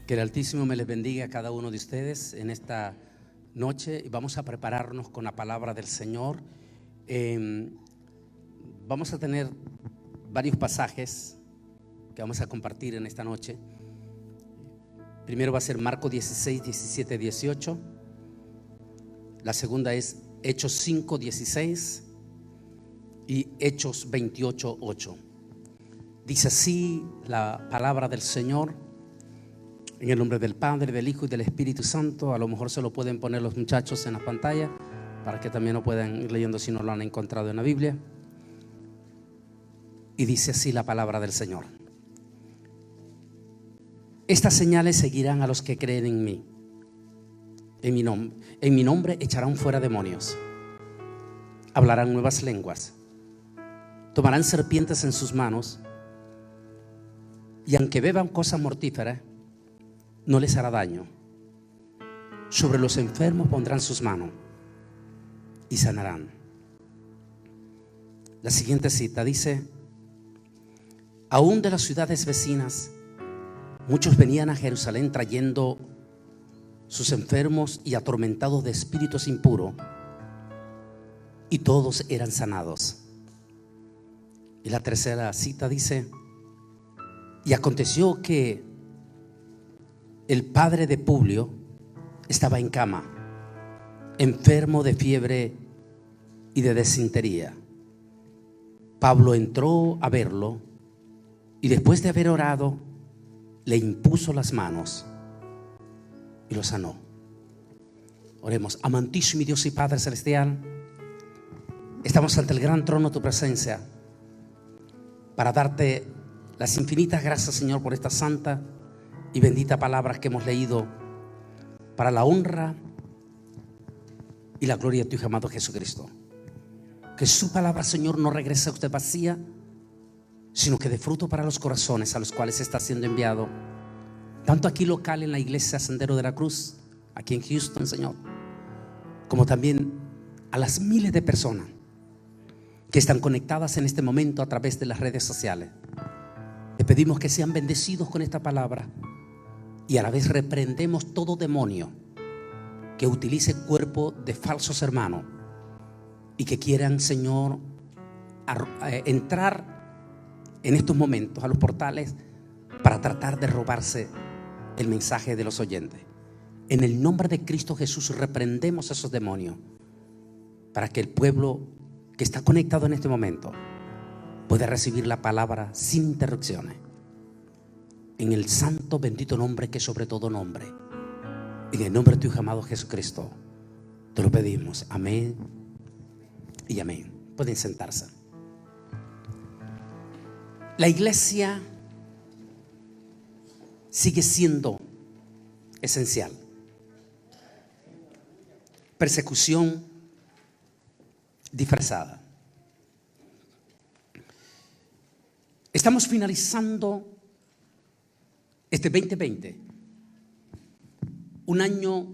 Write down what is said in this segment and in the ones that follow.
Que el Altísimo me les bendiga a cada uno de ustedes en esta noche y vamos a prepararnos con la palabra del Señor. Vamos a tener varios pasajes que vamos a compartir en esta noche. Primero va a ser Marcos 16, 17, 18. La segunda es Hechos 5, 16 y Hechos 28, 8. Dice así la palabra del Señor. En el nombre del Padre, del Hijo y del Espíritu Santo. A lo mejor se lo pueden poner los muchachos en la pantalla para que también lo puedan ir leyendo si no lo han encontrado en la Biblia. Y dice así la palabra del Señor: estas señales seguirán a los que creen en mí. En mi nombre echarán fuera demonios, hablarán nuevas lenguas, tomarán serpientes en sus manos, y aunque beban cosas mortíferas no les hará daño. Sobre los enfermos pondrán sus manos y sanarán. La siguiente cita dice: aún de las ciudades vecinas muchos venían a Jerusalén trayendo sus enfermos y atormentados de espíritus impuros, y todos eran sanados. Y la tercera cita dice: y aconteció que el padre de Publio estaba en cama, enfermo de fiebre y de disentería. Pablo entró a verlo y después de haber orado, le impuso las manos y lo sanó. Oremos. Amantísimo Dios y Padre celestial, estamos ante el gran trono de tu presencia para darte las infinitas gracias, Señor, por esta santa y bendita palabra que hemos leído, para la honra y la gloria de tu Hijo amado Jesucristo. Que su palabra, Señor, no regrese a usted vacía, sino que dé fruto para los corazones a los cuales está siendo enviado, tanto aquí local en la iglesia Sendero de la Cruz, aquí en Houston, Señor, como también a las miles de personas que están conectadas en este momento a través de las redes sociales. Te pedimos que sean bendecidos con esta palabra, y a la vez reprendemos todo demonio que utilice el cuerpo de falsos hermanos y que quieran, Señor, entrar en estos momentos a los portales para tratar de robarse el mensaje de los oyentes. En el nombre de Cristo Jesús reprendemos esos demonios, para que el pueblo que está conectado en este momento pueda recibir la palabra sin interrupciones. En el santo bendito nombre que sobre todo nombre, en el nombre de tu Hijo amado Jesucristo, te lo pedimos. Amén y amén. Pueden sentarse. La iglesia sigue siendo esencial. Persecución disfrazada. Estamos finalizando este 2020, un año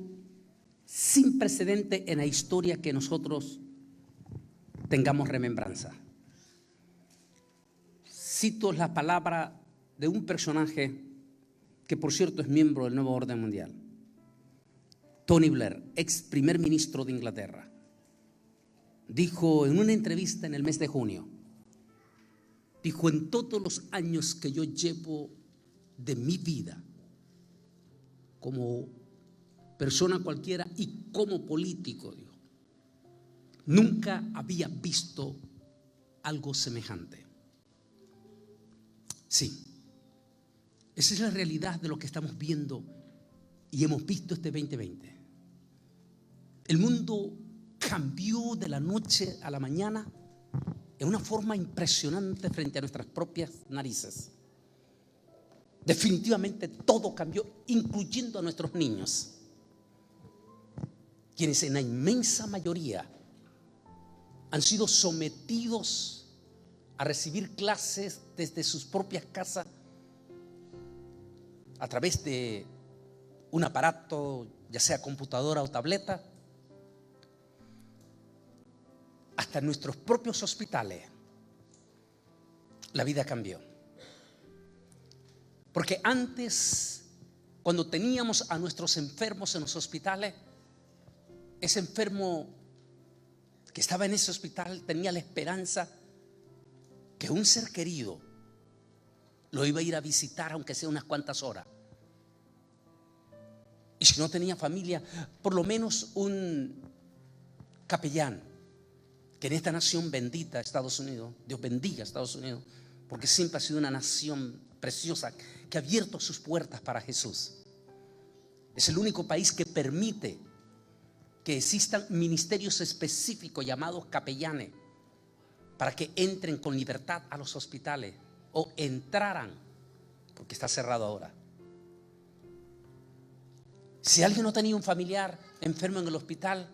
sin precedente en la historia que nosotros tengamos remembranza. Cito la palabra de un personaje que, por cierto, es miembro del Nuevo Orden Mundial, Tony Blair, ex primer ministro de Inglaterra. Dijo en una entrevista en el mes de junio, dijo: en todos los años que yo llevo de mi vida como persona cualquiera y como político, dijo, nunca había visto algo semejante. Sí, esa es la realidad de lo que estamos viendo y hemos visto este 2020. El mundo cambió de la noche a la mañana en una forma impresionante frente a nuestras propias narices. Definitivamente todo cambió, incluyendo a nuestros niños, quienes en la inmensa mayoría han sido sometidos a recibir clases desde sus propias casas a través de un aparato, ya sea computadora o tableta. Hasta en nuestros propios hospitales la vida cambió. Porque antes cuando teníamos a nuestros enfermos en los hospitales, ese enfermo que estaba en ese hospital tenía la esperanza que un ser querido lo iba a ir a visitar, aunque sea unas cuantas horas. Y si no tenía familia, por lo menos un capellán, que en esta nación bendita, Estados Unidos, Dios bendiga a Estados Unidos, porque siempre ha sido una nación preciosa que ha abierto sus puertas para Jesús. Es el único país que permite que existan ministerios específicos llamados capellanes para que entren con libertad a los hospitales, o entraran, porque está cerrado ahora. Si alguien no tenía un familiar enfermo en el hospital,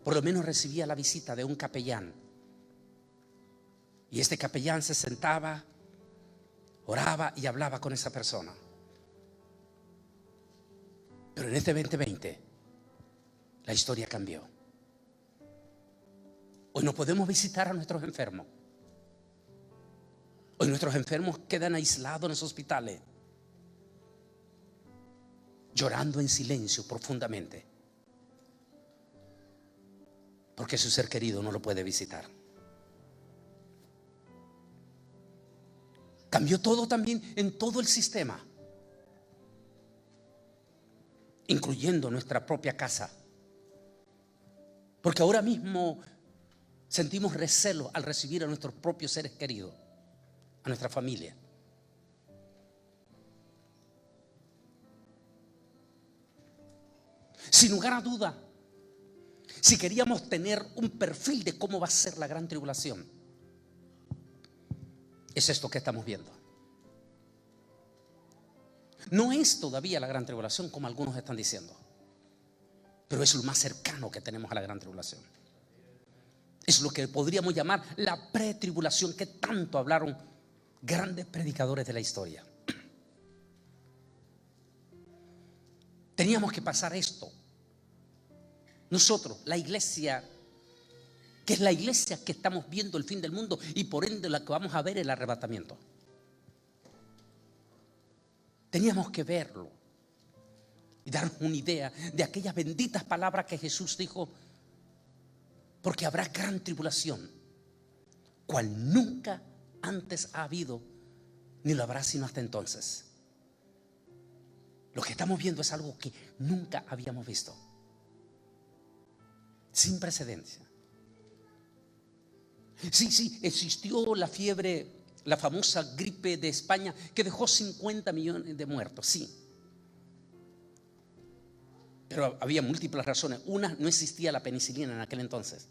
por lo menos recibía la visita de un capellán. Y este capellán se sentaba, oraba y hablaba con esa persona. Pero en este 2020 la historia cambió. Hoy no podemos visitar a nuestros enfermos. Hoy nuestros enfermos quedan aislados en los hospitales, llorando en silencio profundamente, porque su ser querido no lo puede visitar. Cambió todo también en todo el sistema, incluyendo nuestra propia casa, porque ahora mismo sentimos recelo al recibir a nuestros propios seres queridos, a nuestra familia. Sin lugar a duda, si queríamos tener un perfil de cómo va a ser la gran tribulación, es esto que estamos viendo. No es todavía la gran tribulación como algunos están diciendo, pero es lo más cercano que tenemos a la gran tribulación. Es lo que podríamos llamar la pretribulación, que tanto hablaron grandes predicadores de la historia. Teníamos que pasar esto. Nosotros, la iglesia, que es la iglesia que estamos viendo el fin del mundo y por ende la que vamos a ver el arrebatamiento. Teníamos que verlo y darnos una idea de aquellas benditas palabras que Jesús dijo: porque habrá gran tribulación, cual nunca antes ha habido, ni lo habrá sino hasta entonces. Lo que estamos viendo es algo que nunca habíamos visto, sin precedencia. Sí, existió la fiebre, la famosa gripe de España, que dejó 50 millones de muertos, sí. Pero había múltiples razones. Una, no existía la penicilina en aquel entonces.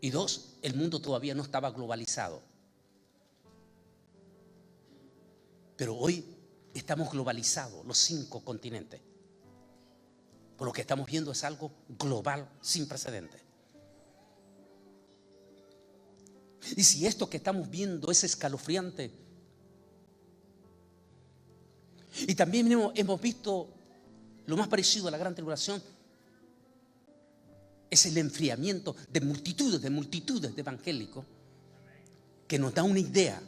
Y dos, el mundo todavía no estaba globalizado. Pero hoy estamos globalizados, los 5 continentes. Por lo que estamos viendo es algo global, sin precedentes. Y si esto que estamos viendo es escalofriante, y también hemos visto lo más parecido a la gran tribulación, es el enfriamiento de multitudes de evangélicos, que nos da una idea,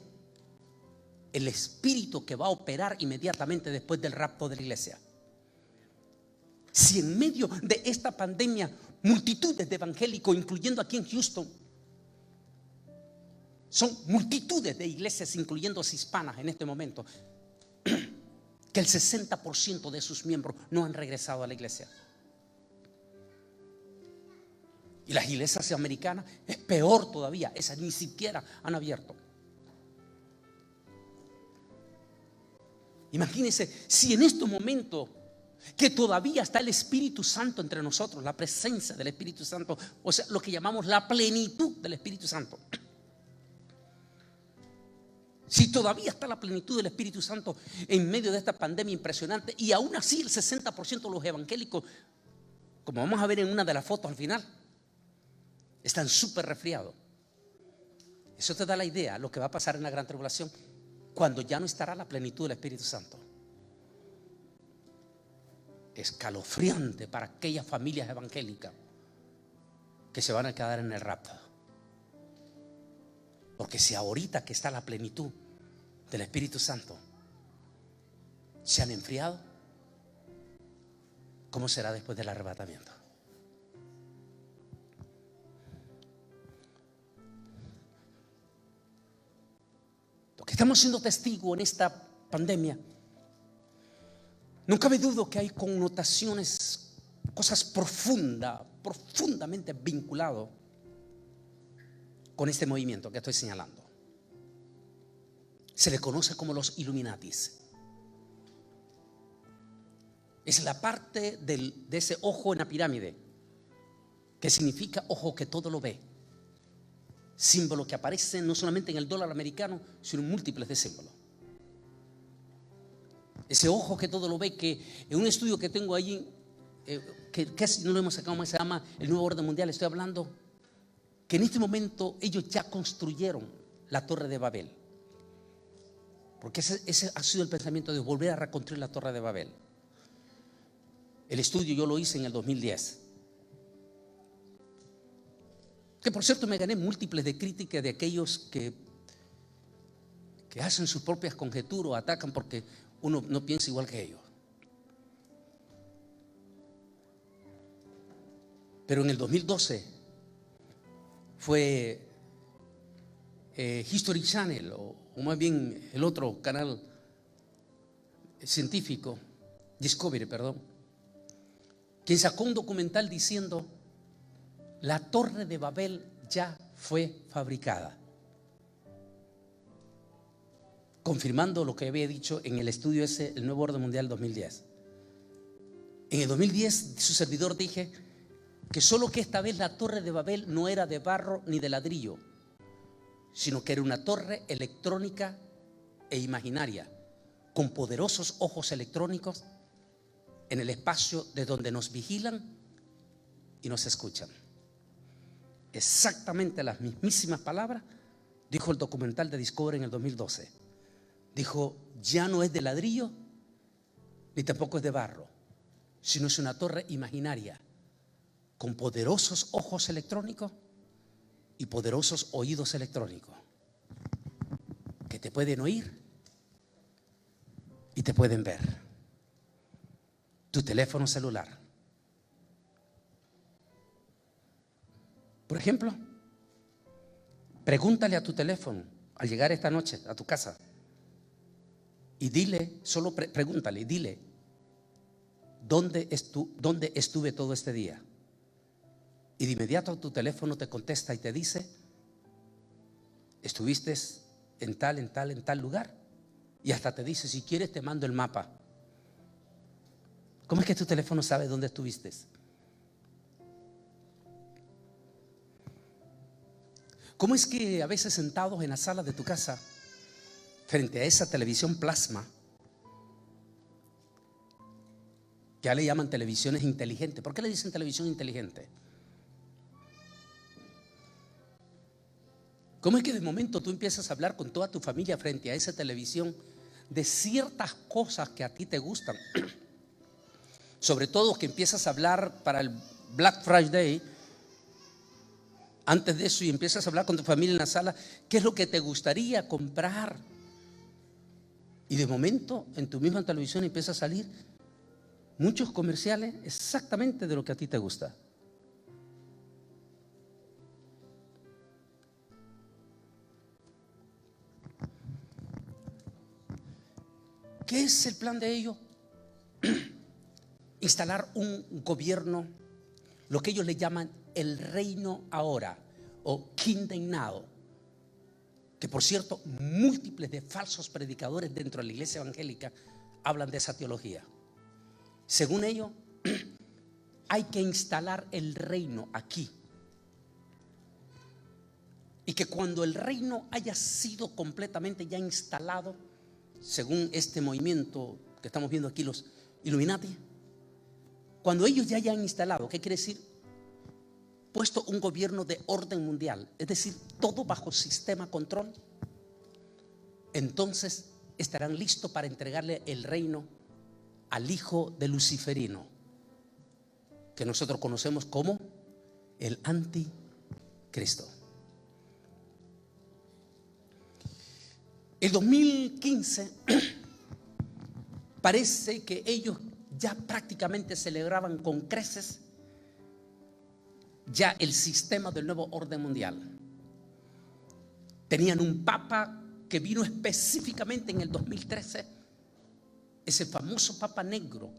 el espíritu que va a operar inmediatamente después del rapto de la iglesia. Si en medio de esta pandemia multitudes de evangélicos, incluyendo aquí en Houston, son multitudes de iglesias, incluyendo hispanas en este momento, que el 60% de sus miembros no han regresado a la iglesia. Y las iglesias americanas es peor todavía, esas ni siquiera han abierto. Imagínense si en este momento, que todavía está el Espíritu Santo entre nosotros, la presencia del Espíritu Santo, o sea, lo que llamamos la plenitud del Espíritu Santo. Si todavía está la plenitud del Espíritu Santo en medio de esta pandemia impresionante, y aún así el 60% de los evangélicos, como vamos a ver en una de las fotos al final, están súper resfriados. Eso te da la idea de lo que va a pasar en la gran tribulación, cuando ya no estará la plenitud del Espíritu Santo. Escalofriante para aquellas familias evangélicas que se van a quedar en el rapto. Porque si ahorita que está la plenitud del Espíritu Santo, se han enfriado, ¿cómo será después del arrebatamiento? Lo que estamos siendo testigos en esta pandemia, no cabe duda que hay connotaciones, cosas profundamente vinculadas con este movimiento que estoy señalando. Se le conoce como los Illuminatis. Es la parte de ese ojo en la pirámide, que significa ojo que todo lo ve. Símbolo que aparece no solamente en el dólar americano, sino en múltiples de símbolos. Ese ojo que todo lo ve, que en un estudio que tengo allí, que casi no lo hemos sacado más, se llama El Nuevo Orden Mundial. Estoy hablando que en este momento ellos ya construyeron la Torre de Babel, porque ese ha sido el pensamiento de volver a reconstruir la Torre de Babel. El estudio yo lo hice en el 2010, que por cierto me gané múltiples de críticas de aquellos que hacen sus propias conjeturas o atacan porque uno no piensa igual que ellos. Pero en el 2012 fue History Channel, o más bien el otro canal científico, Discovery, perdón, quien sacó un documental diciendo: la Torre de Babel ya fue fabricada, confirmando lo que había dicho en el estudio ese, El Nuevo Orden Mundial 2010. En el 2010 su servidor dije que solo que esta vez la Torre de Babel no era de barro ni de ladrillo, sino que era una torre electrónica e imaginaria, con poderosos ojos electrónicos en el espacio de donde nos vigilan y nos escuchan. Exactamente las mismísimas palabras dijo el documental de Discovery en el 2012. Dijo: ya no es de ladrillo ni tampoco es de barro, sino es una torre imaginaria con poderosos ojos electrónicos y poderosos oídos electrónicos que te pueden oír y te pueden ver. Tu teléfono celular, por ejemplo, pregúntale a tu teléfono al llegar esta noche a tu casa y dile, solo pregúntale y dile: ¿dónde estuve todo este día? Y de inmediato tu teléfono te contesta y te dice: estuviste en tal lugar. Y hasta te dice: si quieres te mando el mapa. ¿Cómo es que tu teléfono sabe dónde estuviste? ¿Cómo es que a veces sentados en la sala de tu casa, frente a esa televisión plasma, ya le llaman televisiones inteligentes? ¿Por qué le dicen televisión inteligente? ¿Cómo es que de momento tú empiezas a hablar con toda tu familia frente a esa televisión de ciertas cosas que a ti te gustan? Sobre todo que empiezas a hablar para el Black Friday, antes de eso, y empiezas a hablar con tu familia en la sala, ¿qué es lo que te gustaría comprar? Y de momento en tu misma televisión empieza a salir muchos comerciales exactamente de lo que a ti te gusta. ¿Qué es el plan de ellos? Instalar un gobierno, lo que ellos le llaman el reino ahora, o Kingdom Now, que por cierto múltiples de falsos predicadores dentro de la iglesia evangélica hablan de esa teología. Según ellos, hay que instalar el reino aquí, y que cuando el reino haya sido completamente ya instalado, según este movimiento que estamos viendo aquí, los Illuminati, cuando ellos ya hayan instalado, ¿qué quiere decir? Puesto un gobierno de orden mundial, es decir, todo bajo sistema control, entonces estarán listos para entregarle el reino al hijo de Luciferino, que nosotros conocemos como el anticristo. El 2015 Parece que ellos ya prácticamente celebraban con creces ya el sistema del nuevo orden mundial. Tenían un papa que vino específicamente en el 2013, ese famoso Papa Negro,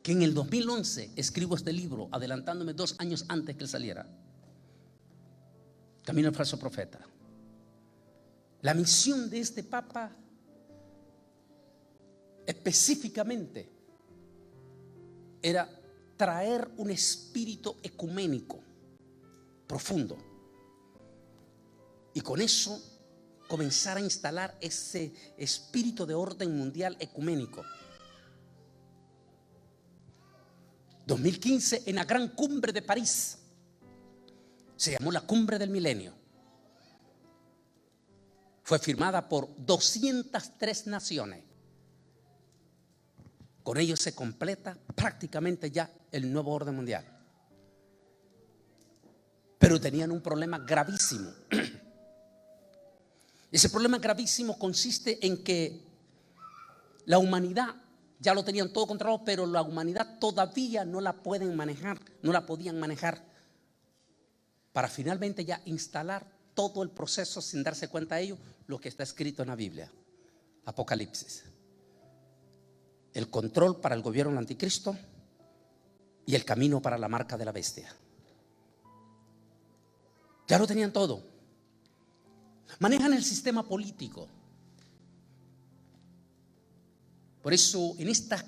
que en el 2011 escribo este libro, adelantándome 2 años antes que él saliera, Camino al falso profeta. La misión de este Papa específicamente era traer un espíritu ecuménico profundo y con eso comenzar a instalar ese espíritu de orden mundial ecuménico. 2015, en la gran cumbre de París, se llamó la Cumbre del Milenio. Fue firmada por 203 naciones. Con ello se completa prácticamente ya el nuevo orden mundial. Pero tenían un problema gravísimo. Ese problema gravísimo consiste en que la humanidad ya lo tenían todo controlado, pero la humanidad todavía no la pueden manejar, no la podían manejar para finalmente ya instalar todo el proceso sin darse cuenta de ello, lo que está escrito en la Biblia, Apocalipsis. El control para el gobierno del anticristo y el camino para la marca de la bestia. Ya lo tenían todo. Manejan el sistema político. Por eso en estas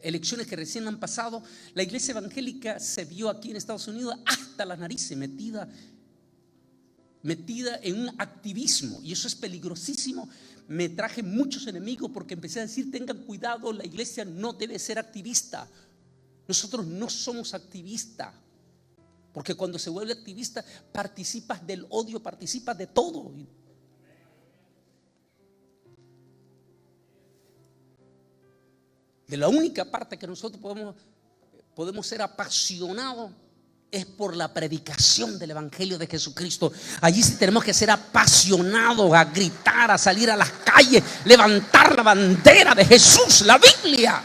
elecciones que recién han pasado, la iglesia evangélica se vio aquí en Estados Unidos hasta las narices, metida en un activismo, y eso es peligrosísimo. Me traje muchos enemigos porque empecé a decir: tengan cuidado, la iglesia no debe ser activista. Nosotros no somos activistas, porque cuando se vuelve activista participas del odio, participas de todo. De la única parte que nosotros podemos ser apasionados es por la predicación del evangelio de Jesucristo. Allí sí tenemos que ser apasionados, a gritar, a salir a las calles, levantar la bandera de Jesús, la Biblia.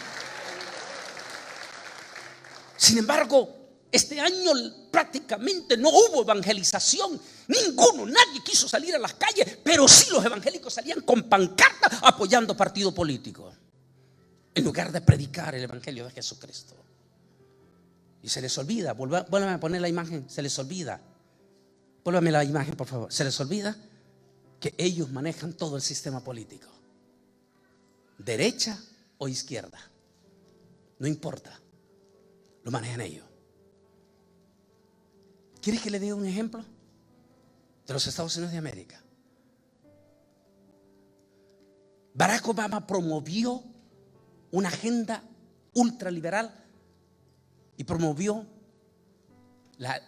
Sin embargo, este año prácticamente no hubo evangelización. Nadie quiso salir a las calles, pero sí los evangélicos salían con pancartas apoyando partidos políticos, en lugar de predicar el evangelio de Jesucristo. Y se les olvida, vuélvame a poner la imagen, se les olvida. Vuélvame la imagen, por favor. Se les olvida que ellos manejan todo el sistema político, derecha o izquierda, no importa, lo manejan ellos. ¿Quieres que le dé un ejemplo de los Estados Unidos de América? Barack Obama promovió una agenda ultraliberal y promovió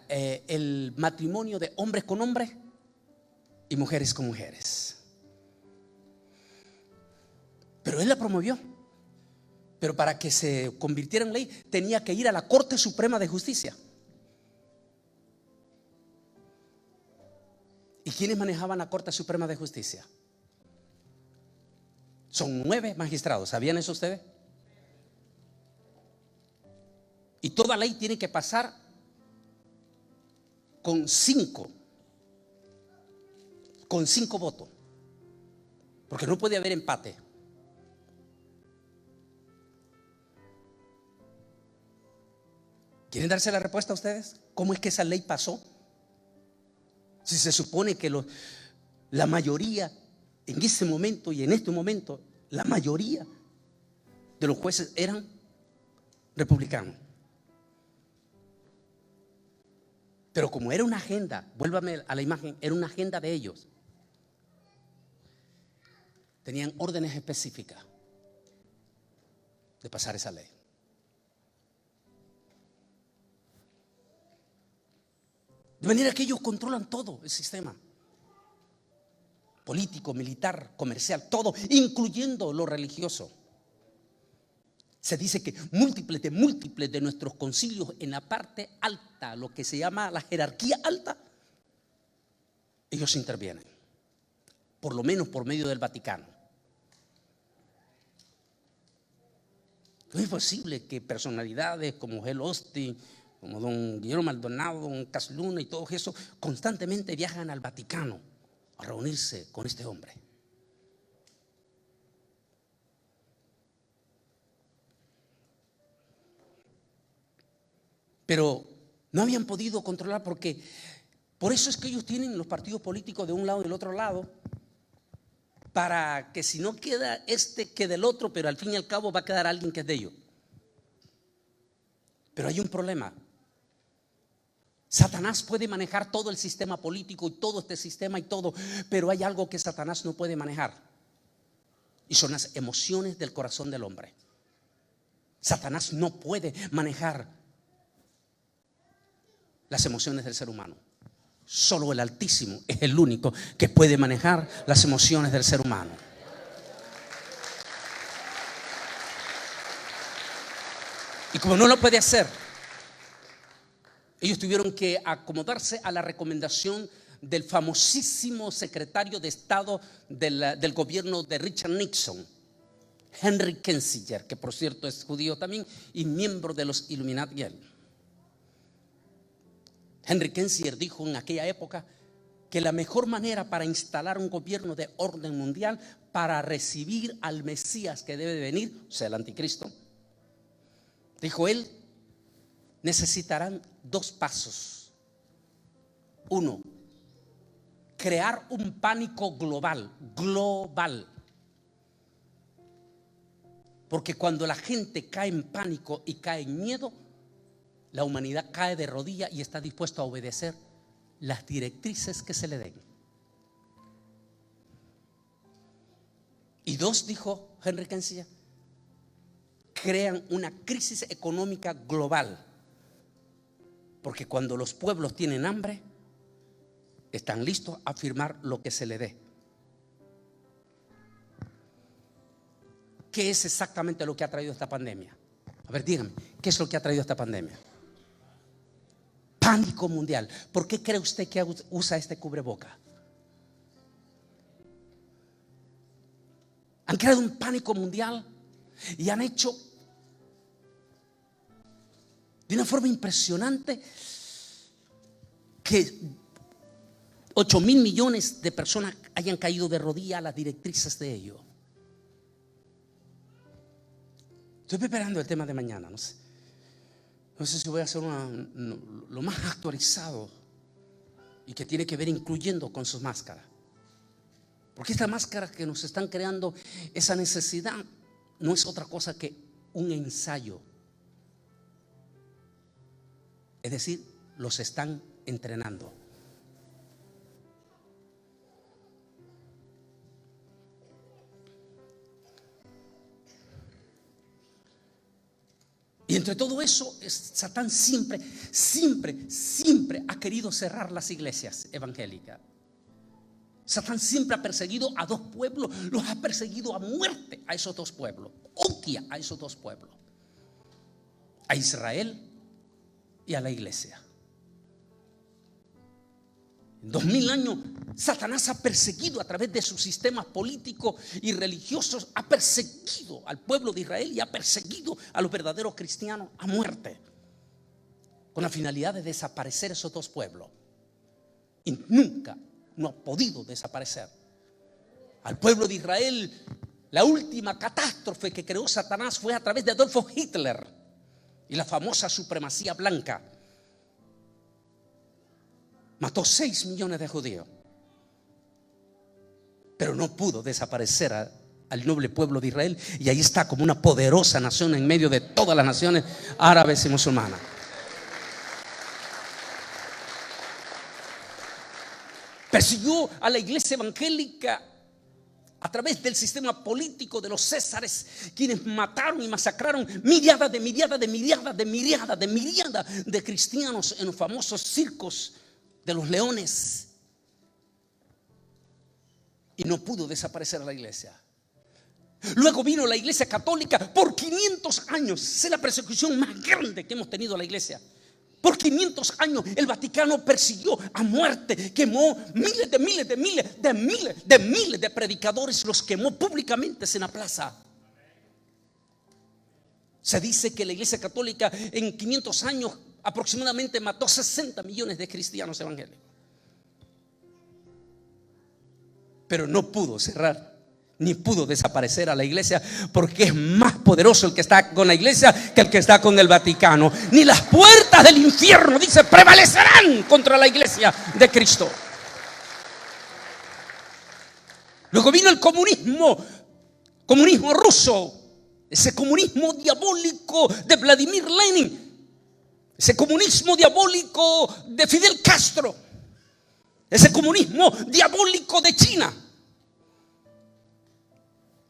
el matrimonio de hombres con hombres y mujeres con mujeres. Pero él la promovió. Pero para que se convirtiera en ley tenía que ir a la Corte Suprema de Justicia. ¿Y quiénes manejaban la Corte Suprema de Justicia? Son 9 magistrados. ¿Sabían eso ustedes? Y toda ley tiene que pasar con 5 votos, porque no puede haber empate. ¿Quieren darse la respuesta a ustedes? ¿Cómo es que esa ley pasó? Si se supone que la mayoría en ese momento y en este momento, la mayoría de los jueces eran republicanos. Pero como era una agenda, vuélvame a la imagen, era una agenda de ellos. Tenían órdenes específicas de pasar esa ley. De manera que ellos controlan todo el sistema político, militar, comercial, todo, incluyendo lo religioso. Se dice que múltiples de nuestros concilios en la parte alta, lo que se llama la jerarquía alta, ellos intervienen, por lo menos por medio del Vaticano. No es posible que personalidades como Joel Osteen, como don Guillermo Maldonado, don Cas Luna y todos esos constantemente viajan al Vaticano a reunirse con este hombre. Pero no habían podido controlar, porque por eso es que ellos tienen los partidos políticos de un lado y del otro lado, para que si no queda este, quede el otro, pero al fin y al cabo va a quedar alguien que es de ellos. Pero hay un problema. Satanás puede manejar todo el sistema político y todo este sistema y todo, pero hay algo que Satanás no puede manejar, y son las emociones del corazón del hombre. Satanás no puede manejar las emociones del ser humano. Solo el Altísimo es el único que puede manejar las emociones del ser humano. Y como no lo puede hacer, ellos tuvieron que acomodarse a la recomendación del famosísimo secretario de Estado del gobierno de Richard Nixon, Henry Kissinger, que por cierto es judío también y miembro de los Illuminati. Henry Kissinger dijo en aquella época que la mejor manera para instalar un gobierno de orden mundial, para recibir al Mesías que debe de venir, o sea, el anticristo, dijo él, necesitarán 2 pasos. 1, crear un pánico global. Porque cuando la gente cae en pánico y cae en miedo, la humanidad cae de rodillas y está dispuesta a obedecer las directrices que se le den. Y 2, dijo Henry Kissinger, crean una crisis económica global. Porque cuando los pueblos tienen hambre, están listos a firmar lo que se le dé. ¿Qué es exactamente lo que ha traído esta pandemia? A ver, díganme, ¿qué es lo que ha traído esta pandemia? Pánico mundial. ¿Por qué cree usted que usa este cubreboca? Han creado un pánico mundial y han hecho de una forma impresionante que 8,000 millones de personas hayan caído de rodillas a las directrices de ellos. Estoy preparando el tema de mañana, no sé si voy a hacer lo más actualizado y que tiene que ver incluyendo con sus máscaras. Porque esta máscara que nos están creando, esa necesidad, no es otra cosa que un ensayo. Es decir, los están entrenando. Y entre todo eso, Satán siempre ha querido cerrar las iglesias evangélicas. Satán siempre ha perseguido a 2 pueblos, los ha perseguido a muerte a esos 2 pueblos, odia a esos 2 pueblos, a Israel y a la iglesia. En 2000 años, Satanás ha perseguido a través de sus sistemas políticos y religiosos, ha perseguido al pueblo de Israel y ha perseguido a los verdaderos cristianos a muerte, con la finalidad de desaparecer esos 2 pueblos. Y nunca no ha podido desaparecer al pueblo de Israel. La última catástrofe que creó Satanás fue a través de Adolfo Hitler y la famosa supremacía blanca. Mató 6 millones de judíos, pero no pudo desaparecer al noble pueblo de Israel, y ahí está como una poderosa nación en medio de todas las naciones árabes y musulmanas. Persiguió a la iglesia evangélica a través del sistema político de los césares, quienes mataron y masacraron miríadas de cristianos en los famosos circos de los leones, y no pudo desaparecer la iglesia. Luego vino la iglesia católica por 500 años. Es la persecución más grande que hemos tenido la iglesia. Por 500 años el Vaticano persiguió a muerte, quemó miles de predicadores, los quemó públicamente en la plaza. Se dice que la Iglesia Católica en 500 años aproximadamente mató 60 millones de cristianos evangélicos. Pero no pudo cerrar, ni pudo desaparecer a la iglesia, porque es más poderoso el que está con la iglesia que el que está con el Vaticano. Ni las puertas del infierno, dice, prevalecerán contra la iglesia de Cristo. Luego vino el comunismo ruso, ese comunismo diabólico de Vladimir Lenin, ese comunismo diabólico de Fidel Castro, ese comunismo diabólico de China.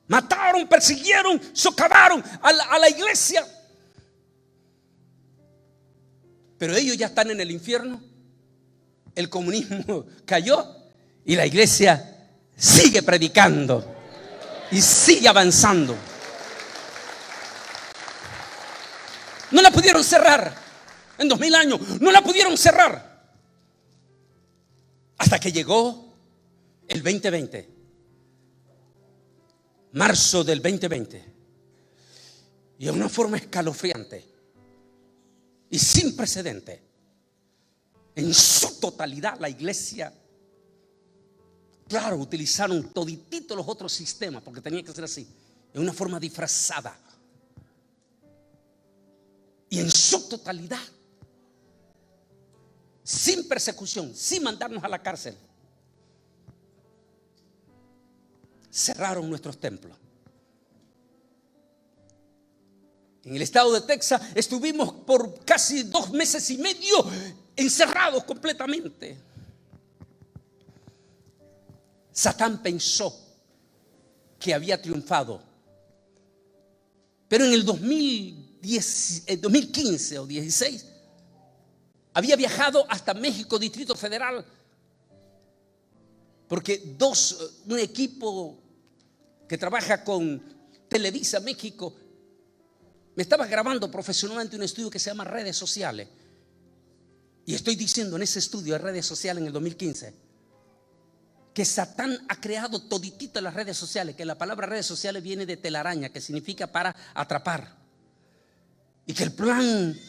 Mataron, persiguieron, socavaron a la iglesia. Pero ellos ya están en el infierno. El comunismo cayó y la iglesia sigue predicando y sigue avanzando. No la pudieron cerrar en 2000 años. No la pudieron cerrar hasta que llegó el 2020. Marzo del 2020. Y de una forma escalofriante y sin precedente, en su totalidad la iglesia, claro, utilizaron toditito los otros sistemas, porque tenía que ser así, en una forma disfrazada. Y en su totalidad, sin persecución, sin mandarnos a la cárcel, cerraron nuestros templos. En el estado de Texas estuvimos por casi 2 meses y medio encerrados completamente. Satán pensó que había triunfado, pero en el 2015 o 16 había viajado hasta México, Distrito Federal, porque un equipo que trabaja con Televisa México me estaba grabando profesionalmente un estudio que se llama redes sociales. Y estoy diciendo en ese estudio de redes sociales en el 2015 que Satán ha creado toditito las redes sociales, que la palabra redes sociales viene de telaraña, que significa para atrapar, y que el plan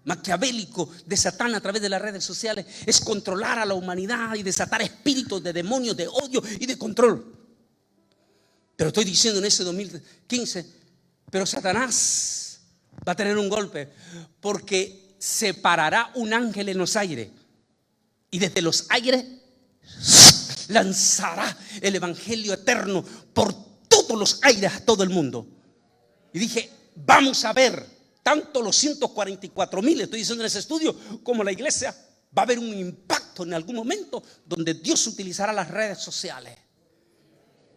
maquiavélico de Satán a través de las redes sociales es controlar a la humanidad y desatar espíritus de demonios, de odio y de control. Pero estoy diciendo en ese 2015, pero Satanás va a tener un golpe, porque se parará un ángel en los aires y desde los aires lanzará el evangelio eterno por todos los aires a todo el mundo. Y dije, vamos a ver, tanto los 144,000, estoy diciendo en ese estudio, como la iglesia, va a haber un impacto en algún momento donde Dios utilizará las redes sociales.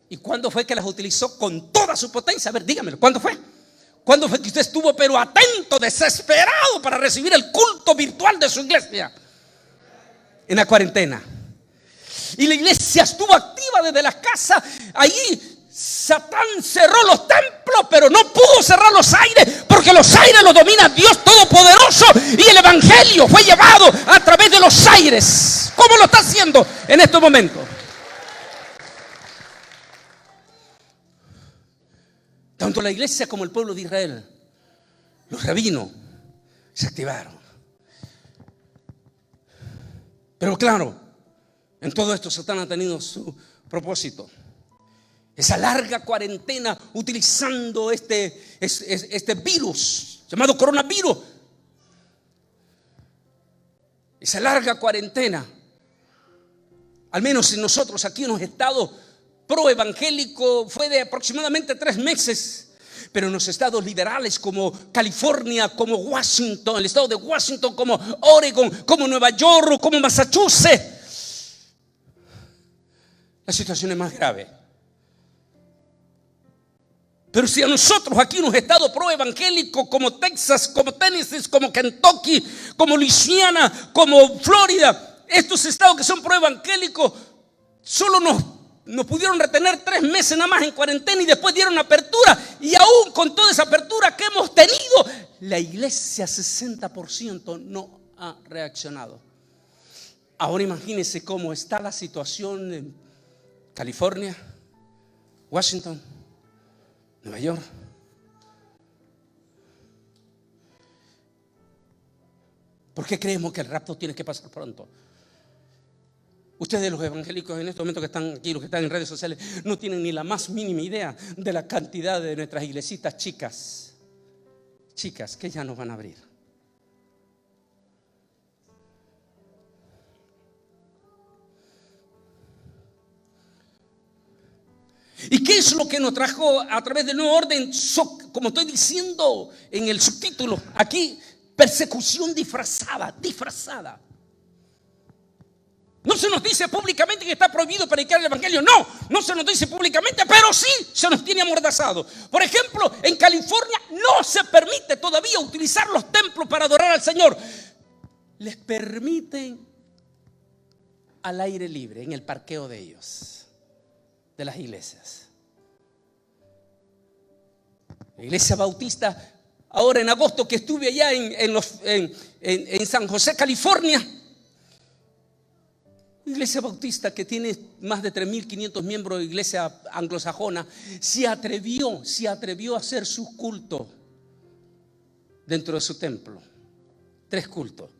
¿Y cuándo fue que las utilizó con toda su potencia? A ver, dígamelo, ¿cuándo fue? ¿Cuándo fue que usted estuvo pero atento, desesperado para recibir el culto virtual de su iglesia? En la cuarentena. Y la iglesia estuvo activa desde las casas. Ahí Satán cerró los templos, pero no pudo cerrar los aires, porque los aires los domina Dios Todopoderoso, y el evangelio fue llevado a través de los aires. ¿Cómo lo está haciendo en estos momentos? Tanto la iglesia como el pueblo de Israel, los rabinos, se activaron. Pero claro, en todo esto Satán ha tenido su propósito. Esa larga cuarentena utilizando este virus llamado coronavirus. Esa larga cuarentena, al menos en nosotros aquí en los estados proevangélicos, fue de aproximadamente 3 meses. Pero en los estados liberales como California, como Washington, el estado de Washington, como Oregon, como Nueva York, como Massachusetts, la situación es más grave. Pero si a nosotros aquí en los estados proevangélicos como Texas, como Tennessee, como Kentucky, como Luisiana, como Florida, estos estados que son proevangélicos, solo nos pudieron retener 3 meses nada más en cuarentena y después dieron apertura. Y aún con toda esa apertura que hemos tenido, la iglesia 60% no ha reaccionado. Ahora imagínense cómo está la situación en California, Washington, Nueva York, ¿Por qué creemos que el rapto tiene que pasar pronto? Ustedes, los evangélicos en este momento que están aquí, los que están en redes sociales, no tienen ni la más mínima idea de la cantidad de nuestras iglesitas chicas que ya nos van a abrir. ¿Y qué es lo que nos trajo a través del nuevo orden? Como estoy diciendo en el subtítulo aquí, persecución disfrazada. No se nos dice públicamente que está prohibido predicar el evangelio. No se nos dice públicamente, pero sí se nos tiene amordazado. Por ejemplo, en California no se permite todavía utilizar los templos para adorar al Señor. Les permiten al aire libre, en el parqueo de ellos, de las iglesias. La iglesia bautista, ahora en agosto que estuve allá en San José, California, iglesia bautista que tiene más de 3.500 miembros, iglesia anglosajona, se atrevió a hacer sus cultos dentro de su templo. 3 cultos.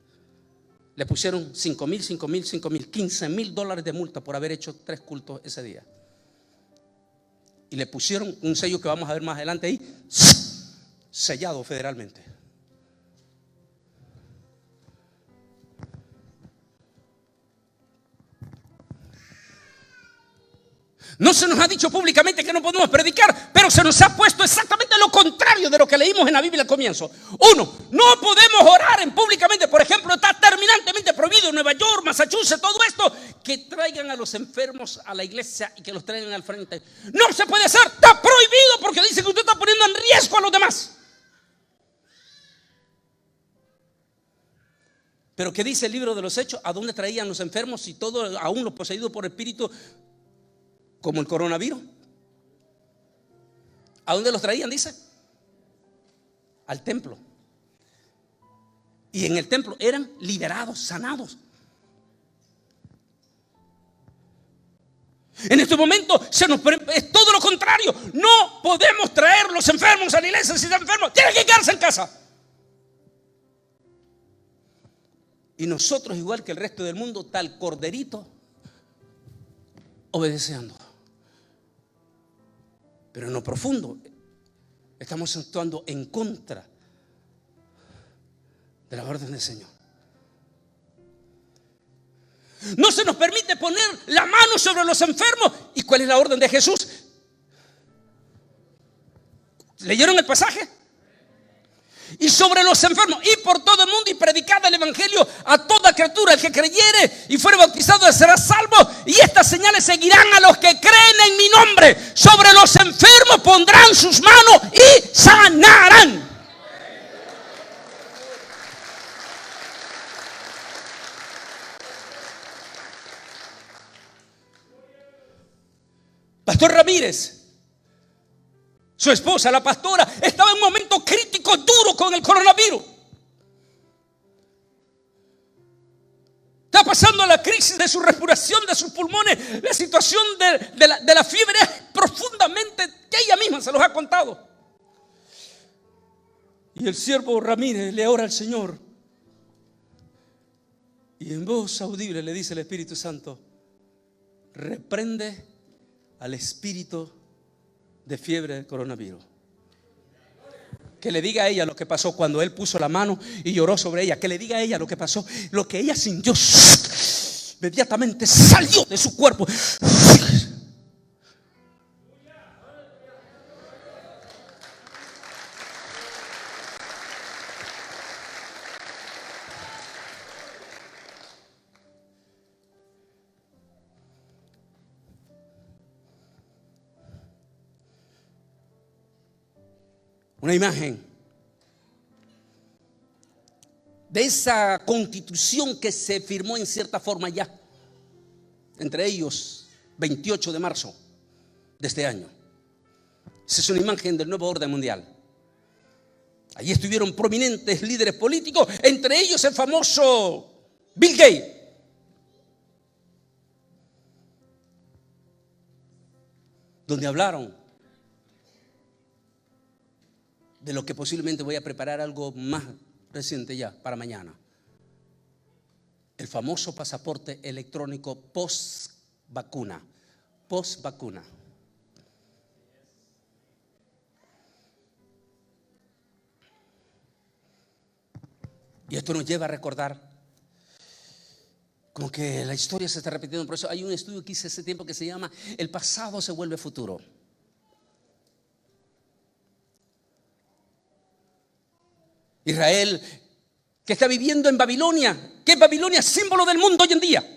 Le pusieron $5,000, $15,000 de multa por haber hecho 3 cultos ese día. Y le pusieron un sello que vamos a ver más adelante ahí, sellado federalmente. No se nos ha dicho públicamente que no podemos predicar, pero se nos ha puesto exactamente lo contrario de lo que leímos en la Biblia al comienzo. 1, no podemos orar públicamente. Por ejemplo, está terminantemente prohibido en Nueva York, Massachusetts, todo esto, que traigan a los enfermos a la iglesia y que los traigan al frente. No se puede hacer, está prohibido, porque dice que usted está poniendo en riesgo a los demás. Pero ¿qué dice el libro de los Hechos? ¿A dónde traían los enfermos y todos, aún los poseídos por espíritu, como el coronavirus? ¿A dónde los traían? Dice, al templo. Y en el templo eran liberados, sanados. En este momento es todo lo contrario. No podemos traer los enfermos a la iglesia. Si están enfermos, tienen que quedarse en casa. Y nosotros, igual que el resto del mundo, tal corderito, obedeciendo. Pero en lo profundo estamos actuando en contra de la orden del Señor. No se nos permite poner la mano sobre los enfermos. ¿Y cuál es la orden de Jesús? ¿Leyeron el pasaje? Y sobre los enfermos, y por todo el mundo, y predicad el evangelio a toda criatura. El que creyere y fuere bautizado será salvo, y estas señales seguirán a los que creen en mi nombre. Sobre los enfermos pondrán sus manos y sanarán. Pastor Ramírez, su esposa, la pastora, estaba en un momento crítico, duro con el coronavirus. Está pasando la crisis de su respiración, de sus pulmones. La situación de la fiebre es profundamente, que ella misma se los ha contado. Y el siervo Ramírez le ora al Señor. Y en voz audible le dice el Espíritu Santo: reprende al espíritu de fiebre del coronavirus. Que le diga a ella lo que pasó cuando él puso la mano y lloró sobre ella. Que le diga a ella lo que pasó, lo que ella sintió, inmediatamente salió de su cuerpo. Una imagen de esa constitución que se firmó en cierta forma ya, entre ellos 28 de marzo de este año. Esa es una imagen del nuevo orden mundial. Allí estuvieron prominentes líderes políticos, entre ellos el famoso Bill Gates. Donde hablaron de lo que posiblemente voy a preparar algo más reciente ya para mañana. el famoso pasaporte electrónico post vacuna. Post vacuna. Y esto nos lleva a recordar como que la historia se está repitiendo. Por eso hay un estudio que hice hace tiempo que se llama El pasado se vuelve futuro. Israel, que está viviendo en Babilonia, que es Babilonia, símbolo del mundo hoy en día.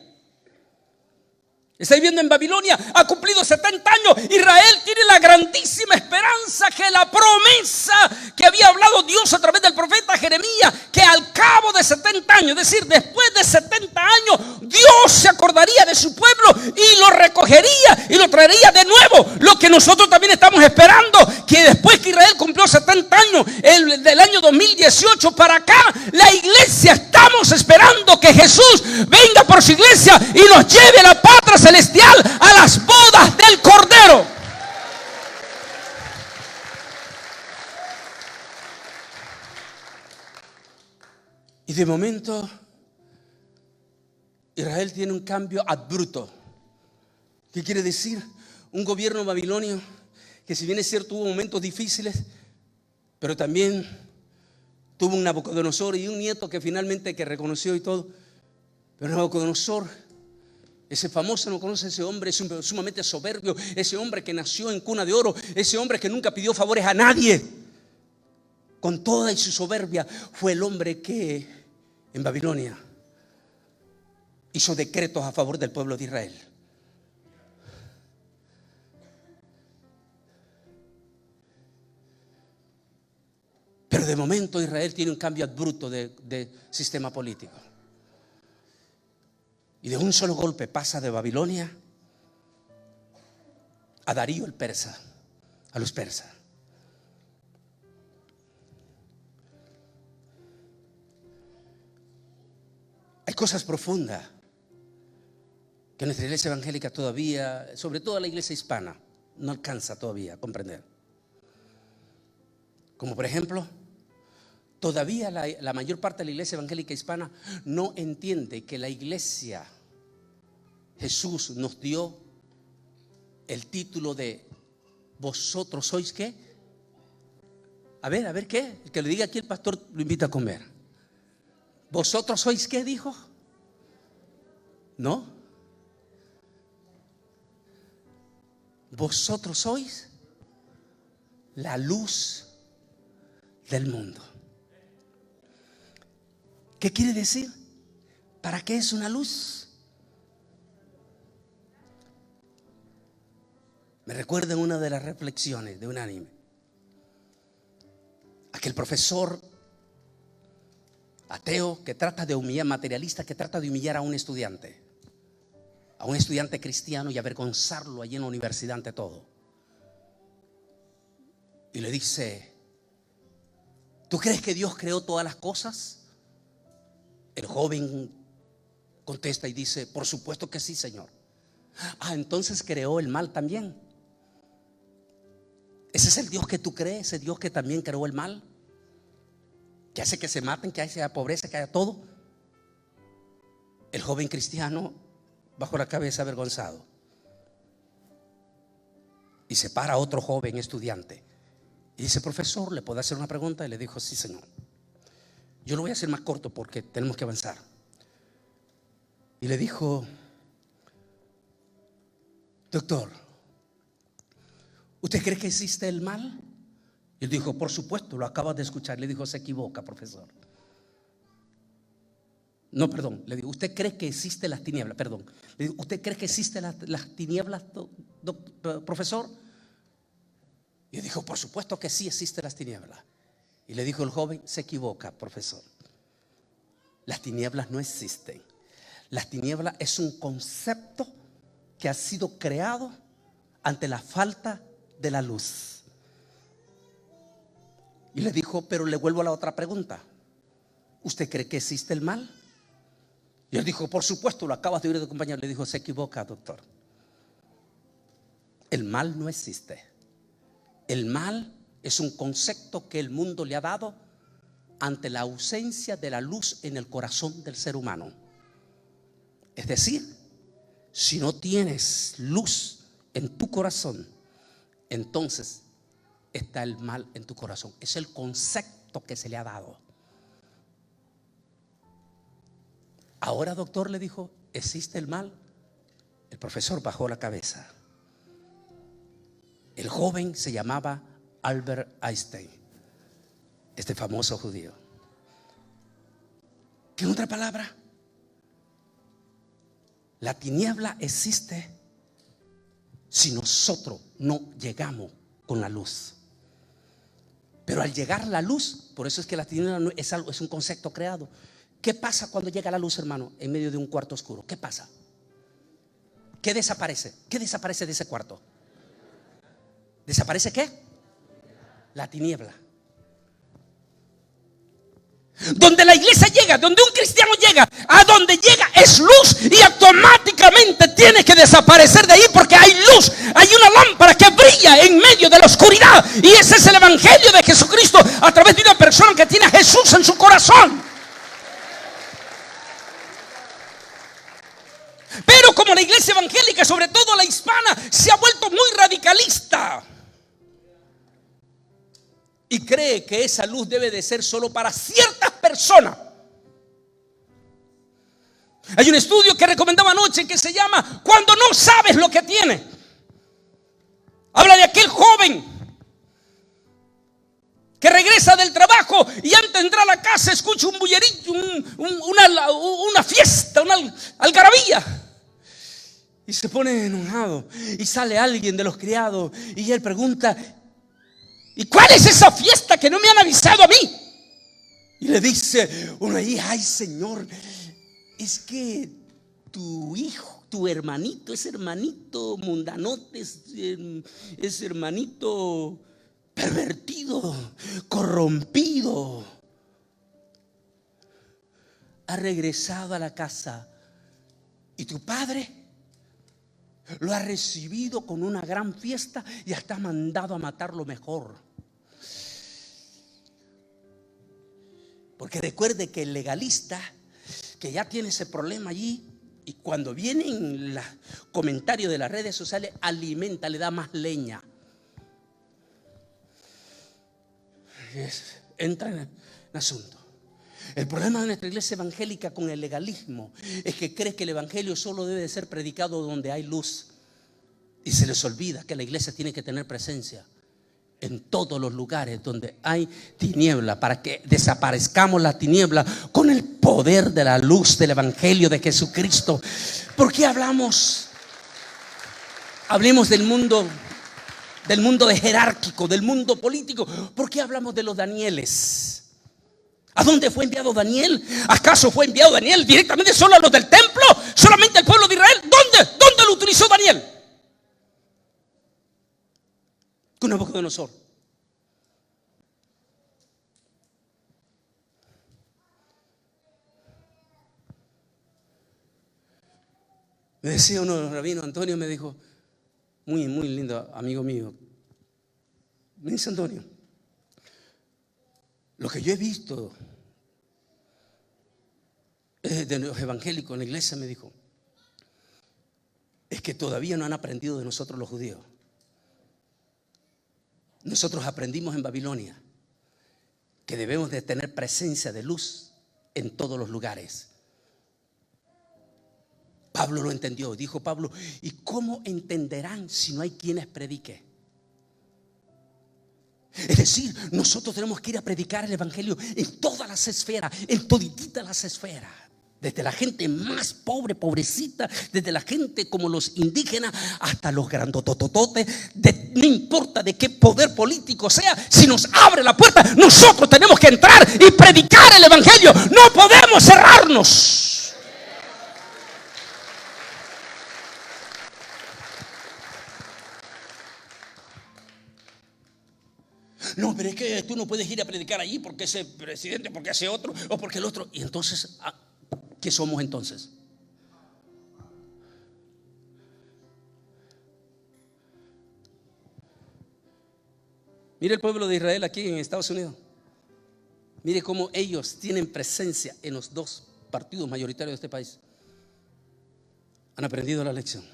Está viviendo en Babilonia, ha cumplido 70 años. Israel tiene la grandísima esperanza que la promesa que había hablado Dios a través del profeta Jeremías, que al cabo de 70 años, es decir, después de 70 años, Dios se acordaría de su pueblo y lo recogería y lo traería de nuevo. Lo que nosotros también estamos esperando, que después que Israel cumplió 70 años, del año 2018 para acá, la iglesia estamos esperando que Jesús venga por su iglesia y nos lleve a la patria celestial, a las bodas del Cordero. Y de momento Israel tiene un cambio abrupto. ¿Qué quiere decir? Un gobierno babilonio que, si bien es cierto, tuvo momentos difíciles, pero también tuvo un Nabucodonosor y un nieto que finalmente que reconoció y todo. Pero Nabucodonosor, ese famoso, no conoce ese hombre, es sumamente soberbio, ese hombre que nació en cuna de oro, ese hombre que nunca pidió favores a nadie, con toda y su soberbia, fue el hombre que en Babilonia hizo decretos a favor del pueblo de Israel. Pero de momento Israel tiene un cambio abrupto de sistema político. Y de un solo golpe pasa de Babilonia a Darío el persa, a los persas. Hay cosas profundas que nuestra iglesia evangélica todavía, sobre todo la iglesia hispana, no alcanza todavía a comprender. Como por ejemplo, todavía la mayor parte de la iglesia evangélica hispana no entiende que la iglesia, Jesús nos dio el título de ¿vosotros sois qué? A ver, ¿qué? El que le diga aquí el pastor lo invita a comer. ¿Vosotros sois qué dijo? ¿No? Vosotros sois la luz del mundo. ¿Qué quiere decir? ¿Para qué es una luz? Me recuerda en una de las reflexiones de un anime, aquel profesor ateo que trata de humillar, materialista, que trata de humillar a un estudiante cristiano, y avergonzarlo allí en la universidad ante todo. Y le dice: ¿tú crees que Dios creó todas las cosas? El joven contesta y dice: por supuesto que sí, Señor. Entonces creó el mal también. ¿Ese es el Dios que tú crees? ¿Ese Dios que también creó el mal? ¿Que hace que se maten, que haya pobreza, que haya todo? El joven cristiano bajó la cabeza avergonzado. Y se para otro joven estudiante y dice: profesor, ¿le puedo hacer una pregunta? Y le dijo: sí, señor. Yo lo voy a hacer más corto porque tenemos que avanzar. Y le dijo: doctor, ¿usted cree que existe el mal? Y él dijo: por supuesto, lo acabas de escuchar. Le dijo: se equivoca, profesor. No, perdón, le digo: ¿usted cree que existe las tinieblas? Perdón, le digo: ¿usted cree que existen las tinieblas, profesor? Y él dijo: por supuesto que sí existen las tinieblas. Y le dijo el joven: se equivoca, profesor. Las tinieblas no existen. Las tinieblas es un concepto que ha sido creado ante la falta de la luz. Y le dijo: pero le vuelvo a la otra pregunta: ¿usted cree que existe el mal? Y él dijo: por supuesto, lo acabas de oír de tu compañero. Le dijo: se equivoca, doctor. El mal no existe. El mal es un concepto que el mundo le ha dado ante la ausencia de la luz en el corazón del ser humano. Es decir, si no tienes luz en tu corazón, entonces está el mal en tu corazón. Es el concepto que se le ha dado. Ahora, doctor, le dijo, ¿existe el mal? El profesor bajó la cabeza. El joven se llamaba Albert Einstein, este famoso judío. ¿Qué otra palabra? La tiniebla existe si nosotros no llegamos con la luz. Pero al llegar la luz, por eso es que la tiniebla no es algo, es un concepto creado. ¿Qué pasa cuando llega la luz, hermano, en medio de un cuarto oscuro? ¿Qué pasa? ¿Qué desaparece? ¿Qué desaparece de ese cuarto? ¿Desaparece qué? La tiniebla. Donde la iglesia llega, donde un cristiano llega, a donde llega es luz, y automáticamente tiene que desaparecer de ahí, porque hay luz, hay una lámpara que brilla en medio de la oscuridad, y ese es el evangelio de Jesucristo a través de una persona que tiene a Jesús en su corazón. Pero como la iglesia evangélica, sobre todo la hispana, se ha vuelto muy radicalista y cree que esa luz debe de ser solo para ciertas personas. Hay un estudio que recomendaba anoche que se llama "Cuando no sabes lo que tienes". Habla de aquel joven que regresa del trabajo y antes de entrar a la casa escucha un bullerillo, una fiesta, una algarabía. Y se pone enojado y sale alguien de los criados y él pregunta: ¿y cuál es esa fiesta que no me han avisado a mí? Y le dice uno ahí: ay, señor, es que tu hijo, tu hermanito, ese hermanito mundanote, ese hermanito pervertido, corrompido, ha regresado a la casa y tu padre lo ha recibido con una gran fiesta y hasta ha mandado a matarlo mejor. Porque recuerde que el legalista, que ya tiene ese problema allí, y cuando vienen los comentarios de las redes sociales, alimenta, le da más leña. Entra en el asunto. El problema de nuestra iglesia evangélica con el legalismo es que cree que el evangelio solo debe de ser predicado donde hay luz, y se les olvida que la iglesia tiene que tener presencia en todos los lugares donde hay tiniebla, para que desaparezcamos la tiniebla con el poder de la luz del evangelio de Jesucristo. ¿Por qué hablamos del mundo de jerárquico, del mundo político? ¿Por qué hablamos de los Danieles? ¿A dónde fue enviado Daniel? ¿Acaso fue enviado Daniel directamente solo a los del templo? ¿Solamente al pueblo de Israel? ¿Dónde lo utilizó Daniel? Con Nabucodonosor. Me decía uno de los rabinos, Antonio, me dijo, muy lindo amigo mío, me dice: Antonio, lo que yo he visto de los evangélicos en la iglesia, me dijo, es que todavía no han aprendido de nosotros los judíos. Nosotros aprendimos en Babilonia que debemos de tener presencia de luz en todos los lugares. Pablo lo entendió. Dijo Pablo: ¿y cómo entenderán si no hay quienes predique? Es decir, nosotros tenemos que ir a predicar el evangelio en todas las esferas, en todititas las esferas. Desde la gente más pobre, pobrecita, desde la gente como los indígenas hasta los grandototototes, no importa de qué poder político sea, si nos abre la puerta, nosotros tenemos que entrar y predicar el evangelio. No podemos cerrarnos. No, pero es que tú no puedes ir a predicar allí porque ese presidente, porque ese otro o porque el otro. Y entonces, ¿qué somos entonces? Mire el pueblo de Israel aquí en Estados Unidos. Mire cómo ellos tienen presencia en los dos partidos mayoritarios de este país. han aprendido la lección.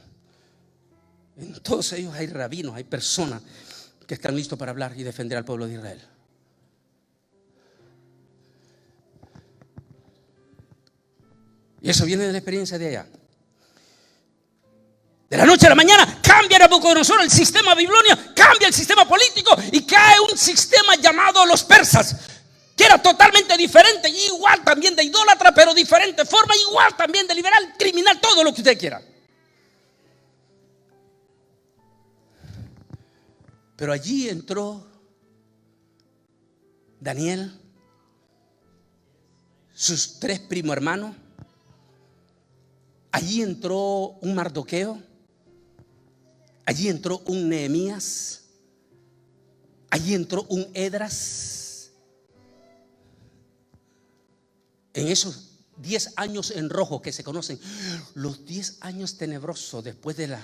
En todos ellos hay rabinos, hay personas que están listos para hablar y defender al pueblo de Israel. Y eso viene de la experiencia de allá. De la noche a la mañana cambia Nabucodonosor el sistema babilonio, cambia el sistema político y cae un sistema llamado los persas, que era totalmente diferente, igual también de idólatra, pero diferente forma, igual también de liberal, criminal, todo lo que usted quiera. Pero allí entró Daniel, sus 3 primo hermanos. Allí entró un Mardoqueo. Allí entró un Nehemías. Allí entró un Edras. En esos 10 años en rojo que se conocen, los 10 años tenebrosos después de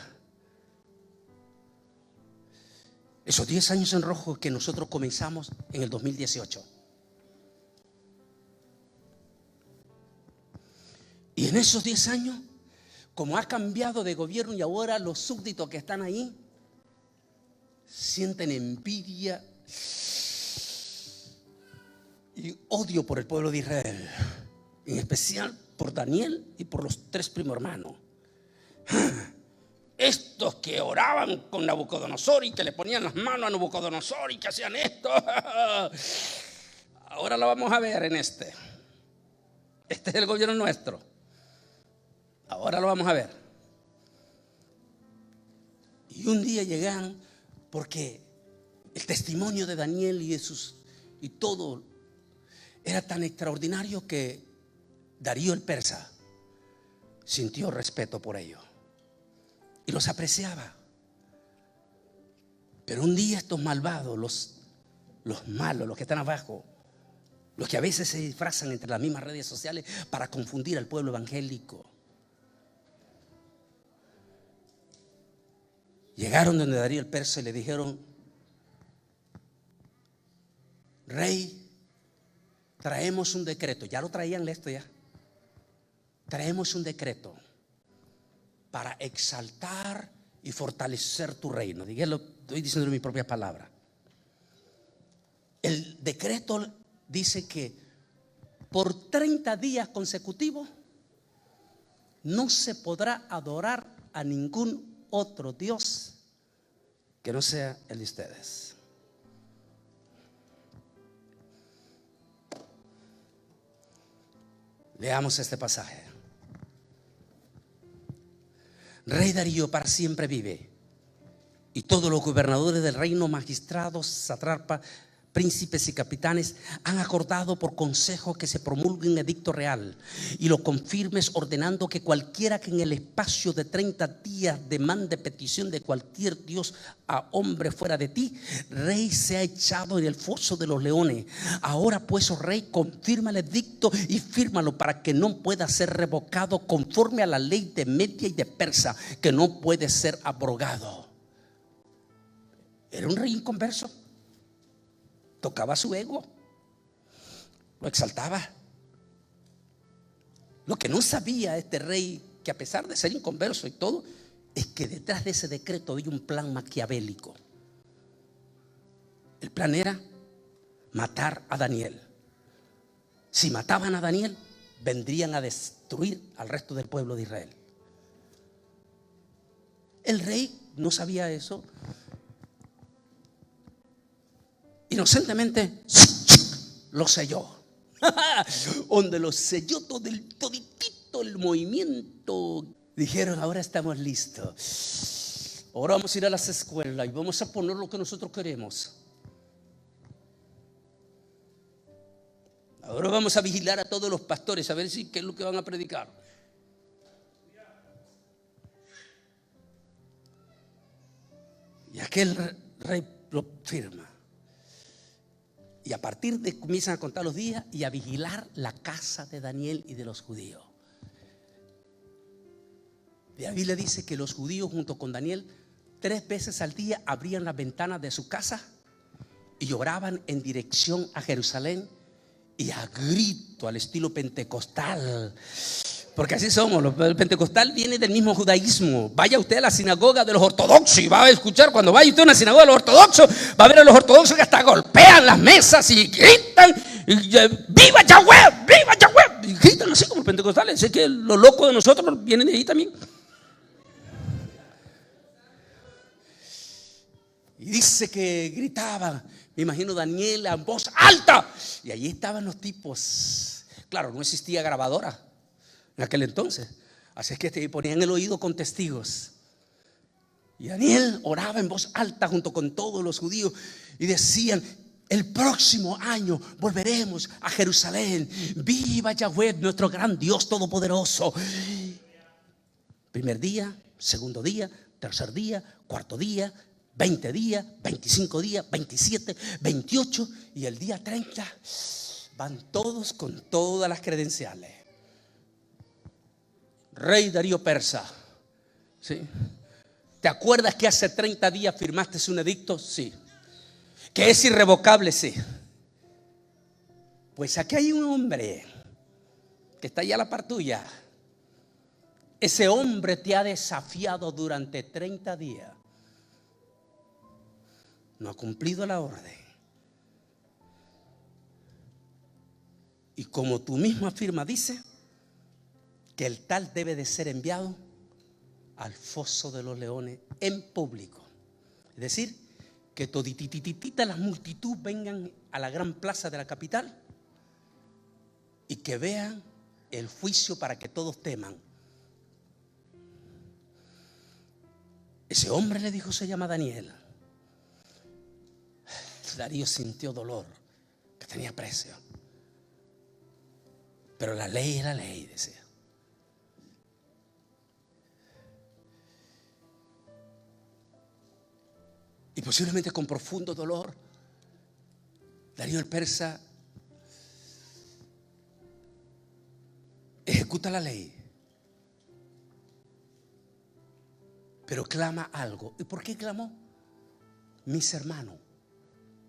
esos 10 años en rojo que nosotros comenzamos en el 2018. Y en esos 10 años, como ha cambiado de gobierno y ahora los súbditos que están ahí sienten envidia y odio por el pueblo de Israel, en especial por Daniel y por los 3 primos hermanos. Estos que oraban con Nabucodonosor y que le ponían las manos a Nabucodonosor y que hacían esto, ahora lo vamos a ver en este. Este es el gobierno nuestro. Ahora lo vamos a ver. Y un día llegan, porque el testimonio de Daniel y todo era tan extraordinario que Darío el persa sintió respeto por ellos y los apreciaba. Pero un día estos malvados, los malos, los que están abajo, los que a veces se disfrazan entre las mismas redes sociales para confundir al pueblo evangélico, llegaron donde Darío el persa y le dijeron: Rey, traemos un decreto. Ya lo traían esto ya. Traemos un decreto para exaltar y fortalecer tu reino. Dígalo, estoy diciendo en mi propia palabra. El decreto dice que por 30 días consecutivos no se podrá adorar a ningún otro Dios que no sea el de ustedes. Leamos este pasaje. Rey Darío para siempre vive, y todos los gobernadores del reino, magistrados, sátrapas, príncipes y capitanes han acordado por consejo que se promulgue un edicto real y lo confirmes, ordenando que cualquiera que en el espacio de 30 días demande petición de cualquier dios a hombre fuera de ti, rey, sea echado en el foso de los leones. Ahora pues, oh rey, confirma el edicto y fírmalo para que no pueda ser revocado, conforme a la ley de Media y de Persa, que no puede ser abrogado. Era un rey inconverso. Tocaba su ego, lo exaltaba. Lo que no sabía este rey, que a pesar de ser inconverso y todo, es que detrás de ese decreto había un plan maquiavélico. El plan era matar a Daniel. Si mataban a Daniel, vendrían a destruir al resto del pueblo de Israel. El rey no sabía eso. Inocentemente lo selló. Donde lo selló toditito el movimiento. Dijeron: ahora estamos listos. Ahora vamos a ir a las escuelas y vamos a poner lo que nosotros queremos. Ahora vamos a vigilar a todos los pastores a ver si qué es lo que van a predicar. Y aquel rey lo firma. Y a partir de comienzan a contar los días y a vigilar la casa de Daniel y de los judíos. La Biblia dice que los judíos junto con Daniel 3 veces al día abrían las ventanas de su casa y oraban en dirección a Jerusalén, y a grito, al estilo pentecostal: Porque así somos. El pentecostal viene del mismo judaísmo. Vaya usted a la sinagoga de los ortodoxos y va a escuchar, cuando vaya usted a una sinagoga de los ortodoxos, va a ver a los ortodoxos que hasta golpean las mesas y gritan, ¡viva Yahweh! ¡Viva Yahweh! Y gritan así como los pentecostales. Sé que los locos de nosotros vienen de ahí también. Y dice que gritaban, me imagino Daniel en voz alta. Y allí estaban los tipos. Claro, no existía grabadora en aquel entonces. Así es que te ponían el oído con testigos. Y Daniel oraba en voz alta junto con todos los judíos. Y decían, el próximo año volveremos a Jerusalén. Viva Yahweh, nuestro gran Dios todopoderoso. Primer día, segundo día, tercer día, cuarto día, 20 días, 25 días, 27, 28 y el día 30 van todos con todas las credenciales. Rey Darío Persa, ¿sí? ¿Te acuerdas que hace 30 días firmaste un edicto? Sí. ¿Que es irrevocable? Sí. Pues aquí hay un hombre que está allá a la par tuya. Ese hombre te ha desafiado durante 30 días. No ha cumplido la orden. Y como tu misma firma dice, que el tal debe de ser enviado al foso de los leones en público. Es decir, que toditititita la multitud vengan a la gran plaza de la capital y que vean el juicio para que todos teman. Ese hombre, le dijo, se llama Daniel. Darío sintió dolor, que tenía precio. Pero la ley es la ley, decía. Y posiblemente con profundo dolor, Darío el persa ejecuta la ley, pero clama algo. ¿Y por qué clamó? Mis hermanos,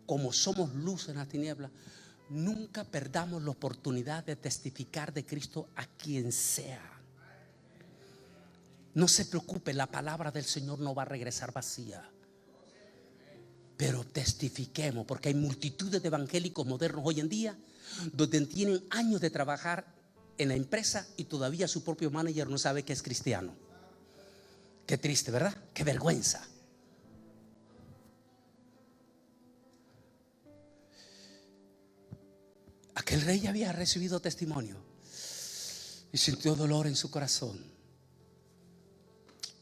como somos luz en la tiniebla, nunca perdamos la oportunidad de testificar de Cristo a quien sea. No se preocupe, la palabra del Señor no va a regresar vacía. Pero testifiquemos, porque hay multitudes de evangélicos modernos hoy en día donde tienen años de trabajar en la empresa y todavía su propio manager no sabe que es cristiano. Qué triste, ¿verdad? Qué vergüenza. Aquel rey había recibido testimonio y sintió dolor en su corazón.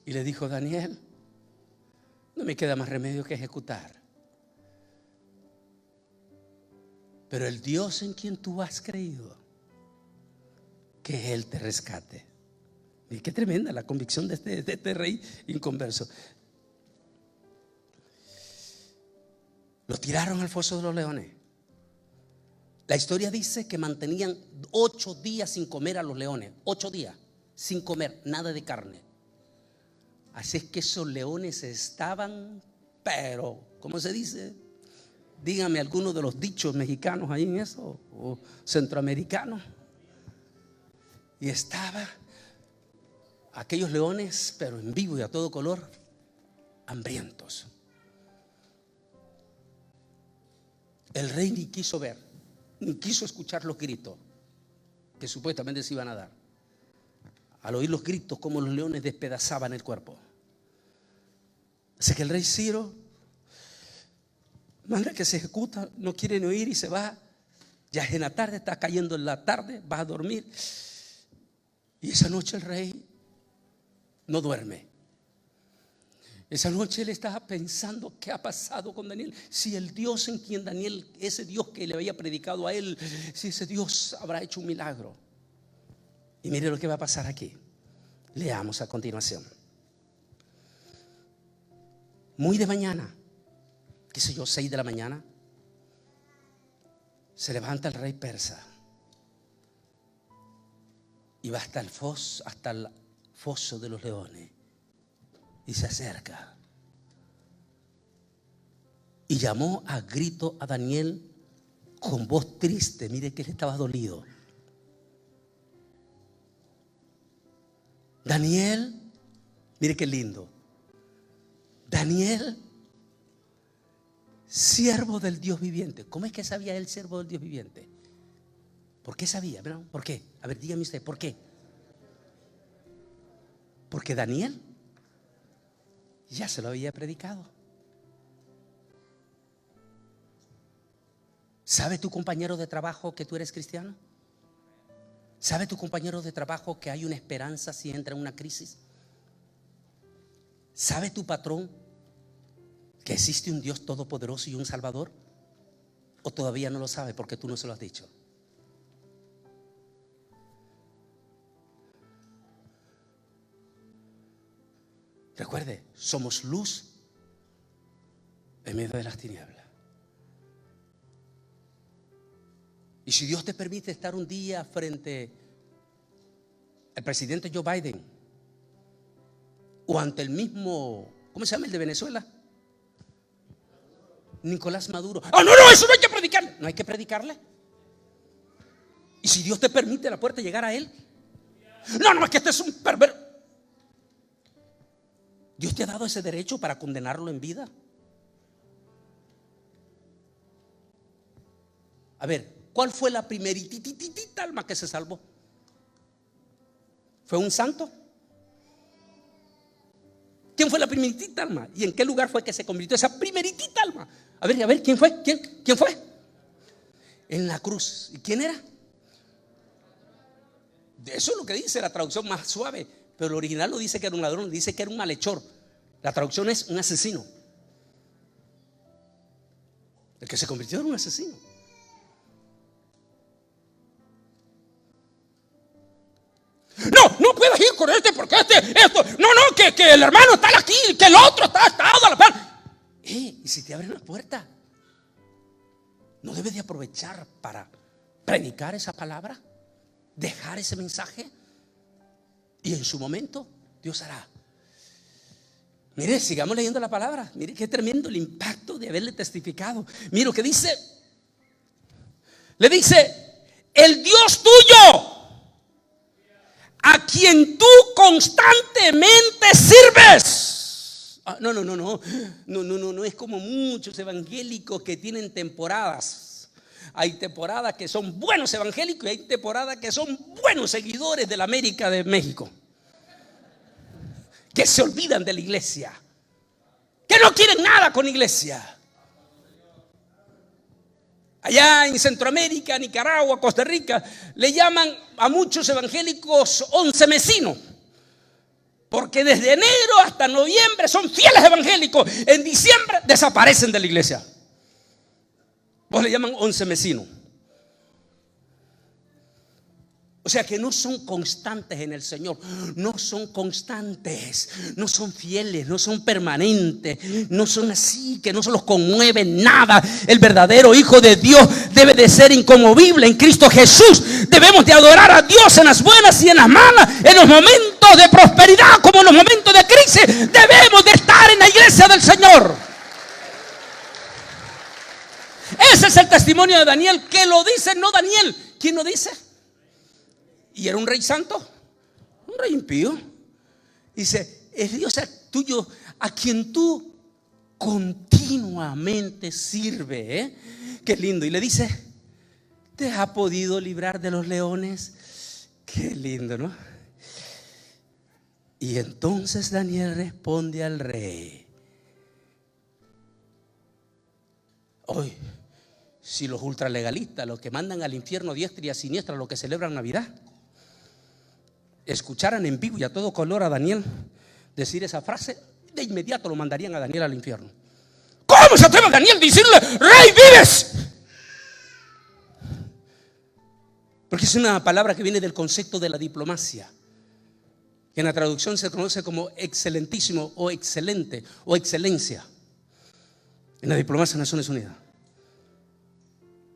Y le dijo, Daniel, no me queda más remedio que ejecutar. Pero el Dios en quien tú has creído, que Él te rescate. Y qué tremenda la convicción de este rey inconverso. Lo tiraron al foso de los leones. La historia dice que mantenían 8 días sin comer a los leones. 8 días sin comer nada de carne. Así es que esos leones estaban, pero, ¿cómo se dice? Dígame algunos de los dichos mexicanos ahí en eso, o centroamericanos. Y estaba aquellos leones, pero en vivo y a todo color, hambrientos. El rey ni quiso ver, ni quiso escuchar los gritos que supuestamente se iban a dar. Al oír los gritos, como los leones despedazaban el cuerpo. Así que el rey Ciro manda que se ejecuta, no quiere ni oír y se va. Ya es en la tarde, está cayendo en la tarde, va a dormir. Y esa noche el rey no duerme. Esa noche él estaba pensando qué ha pasado con Daniel. Si el Dios en quien Daniel, ese Dios que le había predicado a él, si ese Dios habrá hecho un milagro. Y mire lo que va a pasar aquí. Leamos a continuación. Muy de mañana, qué sé yo, 6 de la mañana, se levanta el rey persa y va hasta el foso de los leones y se acerca y llamó a grito a Daniel con voz triste. Mire que él estaba dolido. Daniel, mire qué lindo. Daniel, siervo del Dios viviente. ¿Cómo es que sabía él, siervo del Dios viviente? ¿Por qué sabía? ¿Por qué? A ver, dígame usted, ¿por qué? Porque Daniel ya se lo había predicado. ¿Sabe tu compañero de trabajo que tú eres cristiano? ¿Sabe tu compañero de trabajo que hay una esperanza si entra en una crisis? ¿Sabe tu patrón que existe un Dios todopoderoso y un Salvador? ¿O todavía no lo sabe porque tú no se lo has dicho? Recuerde, somos luz en medio de las tinieblas. Y si Dios te permite estar un día frente al presidente Joe Biden o ante el mismo, ¿cómo se llama el de Venezuela? Nicolás Maduro. ¡Ah, no, eso no hay que predicarle! No hay que predicarle. Y si Dios te permite la puerta llegar a él. No, es que este es un perverso. Dios te ha dado ese derecho para condenarlo en vida. A ver, ¿cuál fue la primeritita alma que se salvó? ¿Fue un santo? ¿Quién fue la primeritita alma? ¿Y en qué lugar fue que se convirtió esa primeritita alma? A ver, ¿quién fue? ¿Quién fue? En la cruz. ¿Y quién era? Eso es lo que dice la traducción más suave. Pero el original no dice que era un ladrón, dice que era un malhechor. La traducción es un asesino. El que se convirtió en un asesino. No puedes ir con este porque esto. No, que el hermano está aquí, que el otro está a la par. Y si te abren la puerta, ¿no debes de aprovechar para predicar esa palabra? Dejar ese mensaje. Y en su momento Dios hará. Mire, sigamos leyendo la palabra. Mire qué tremendo el impacto de haberle testificado. Mire lo que dice. Le dice: el Dios tuyo, a quien tú constantemente sirves. No es como muchos evangélicos que tienen temporadas. Hay temporadas que son buenos evangélicos y hay temporadas que son buenos seguidores de la América de México, que se olvidan de la iglesia, que no quieren nada con iglesia. Allá en Centroamérica, Nicaragua, Costa Rica, le llaman a muchos evangélicos oncemesinos, porque desde enero hasta noviembre son fieles evangélicos. En diciembre desaparecen de la iglesia. Vos le llaman oncemesinos. O sea que no son constantes en el Señor. No son constantes, no son fieles, no son permanentes, no son así, que no se los conmueve nada. El verdadero Hijo de Dios debe de ser inconmovible en Cristo Jesús. Debemos de adorar a Dios en las buenas y en las malas, en los momentos de prosperidad como en los momentos de crisis. Debemos de estar en la iglesia del Señor. Ese es el testimonio de Daniel, que lo dice no Daniel. ¿Quién lo dice? ¿Y era un rey santo? Un rey impío. Dice: el Dios tuyo, a quien tú continuamente sirves. Qué lindo. Y le dice: ¿te ha podido librar de los leones? Qué lindo, ¿no? Y entonces Daniel responde al rey: hoy, si los ultralegalistas, los que mandan al infierno diestra y a siniestra, los que celebran Navidad, escucharan en vivo y a todo color a Daniel decir esa frase, de inmediato lo mandarían a Daniel al infierno. ¿Cómo se atreve Daniel a decirle: rey, vives? Porque es una palabra que viene del concepto de la diplomacia, que en la traducción se conoce como excelentísimo o excelente o excelencia en la diplomacia de Naciones Unidas.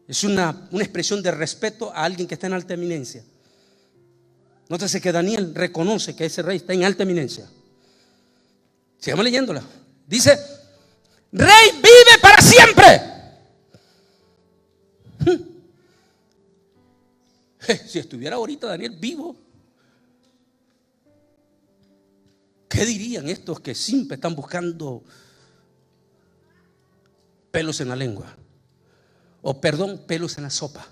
Es una expresión de respeto a alguien que está en alta eminencia. Nótese que Daniel reconoce que ese rey está en alta eminencia. Sigamos leyéndola. Dice: rey, vive para siempre. Si estuviera ahorita Daniel vivo, ¿Qué dirían estos que siempre están buscando pelos en la lengua? O perdón, pelos en la sopa.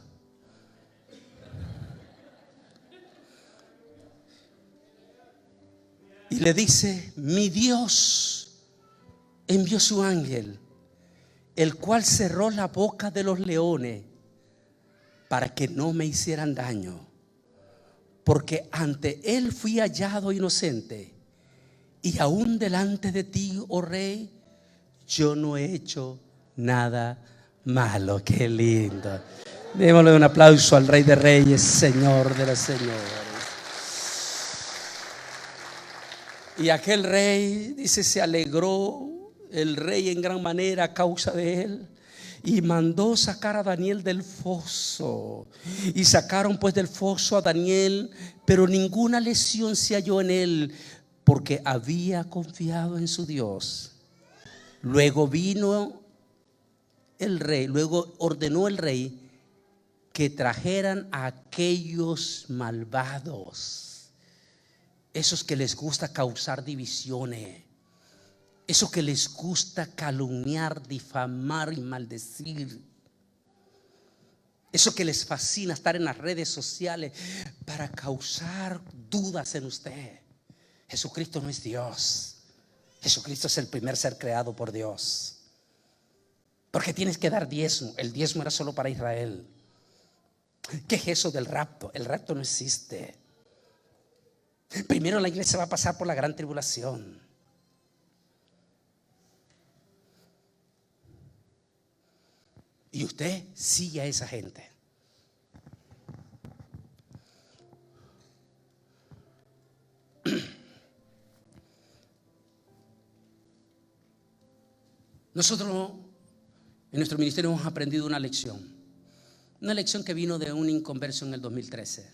Y le dice: mi Dios envió su ángel, el cual cerró la boca de los leones para que no me hicieran daño, porque ante él fui hallado inocente, y aún delante de ti, oh rey, yo no he hecho nada malo. Qué lindo. Démosle un aplauso al Rey de Reyes, Señor de los señores. Y aquel rey, dice, se alegró el rey en gran manera a causa de él, y mandó sacar a Daniel del foso. Y sacaron pues del foso a Daniel, pero ninguna lesión se halló en él, porque había confiado en su Dios. Luego vino el rey, luego ordenó el rey que trajeran a aquellos malvados, esos que les gusta causar divisiones, esos que les gusta calumniar, difamar y maldecir, eso que les fascina estar en las redes sociales para causar dudas en usted. Jesucristo no es Dios. Jesucristo es el primer ser creado por Dios. Porque tienes que dar diezmo. El diezmo era solo para Israel. ¿Qué es eso del rapto? El rapto no existe. Primero la iglesia va a pasar por la gran tribulación. Y usted sigue a esa gente. Nosotros en nuestro ministerio hemos aprendido una lección que vino de un inconverso en el 2013,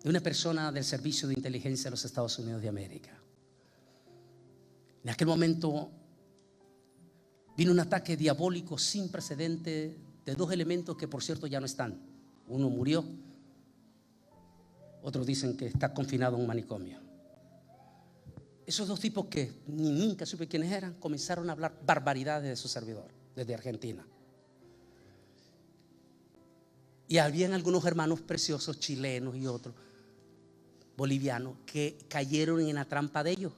de una persona del Servicio de Inteligencia de los Estados Unidos de América. En aquel momento vino un ataque diabólico sin precedente de dos elementos que, por cierto, ya no están. Uno murió, otros dicen que está confinado en un manicomio. Esos dos tipos, que nunca supe quiénes eran, comenzaron a hablar barbaridades de su servidor desde Argentina. Y habían algunos hermanos preciosos chilenos y otros bolivianos que cayeron en la trampa de ellos,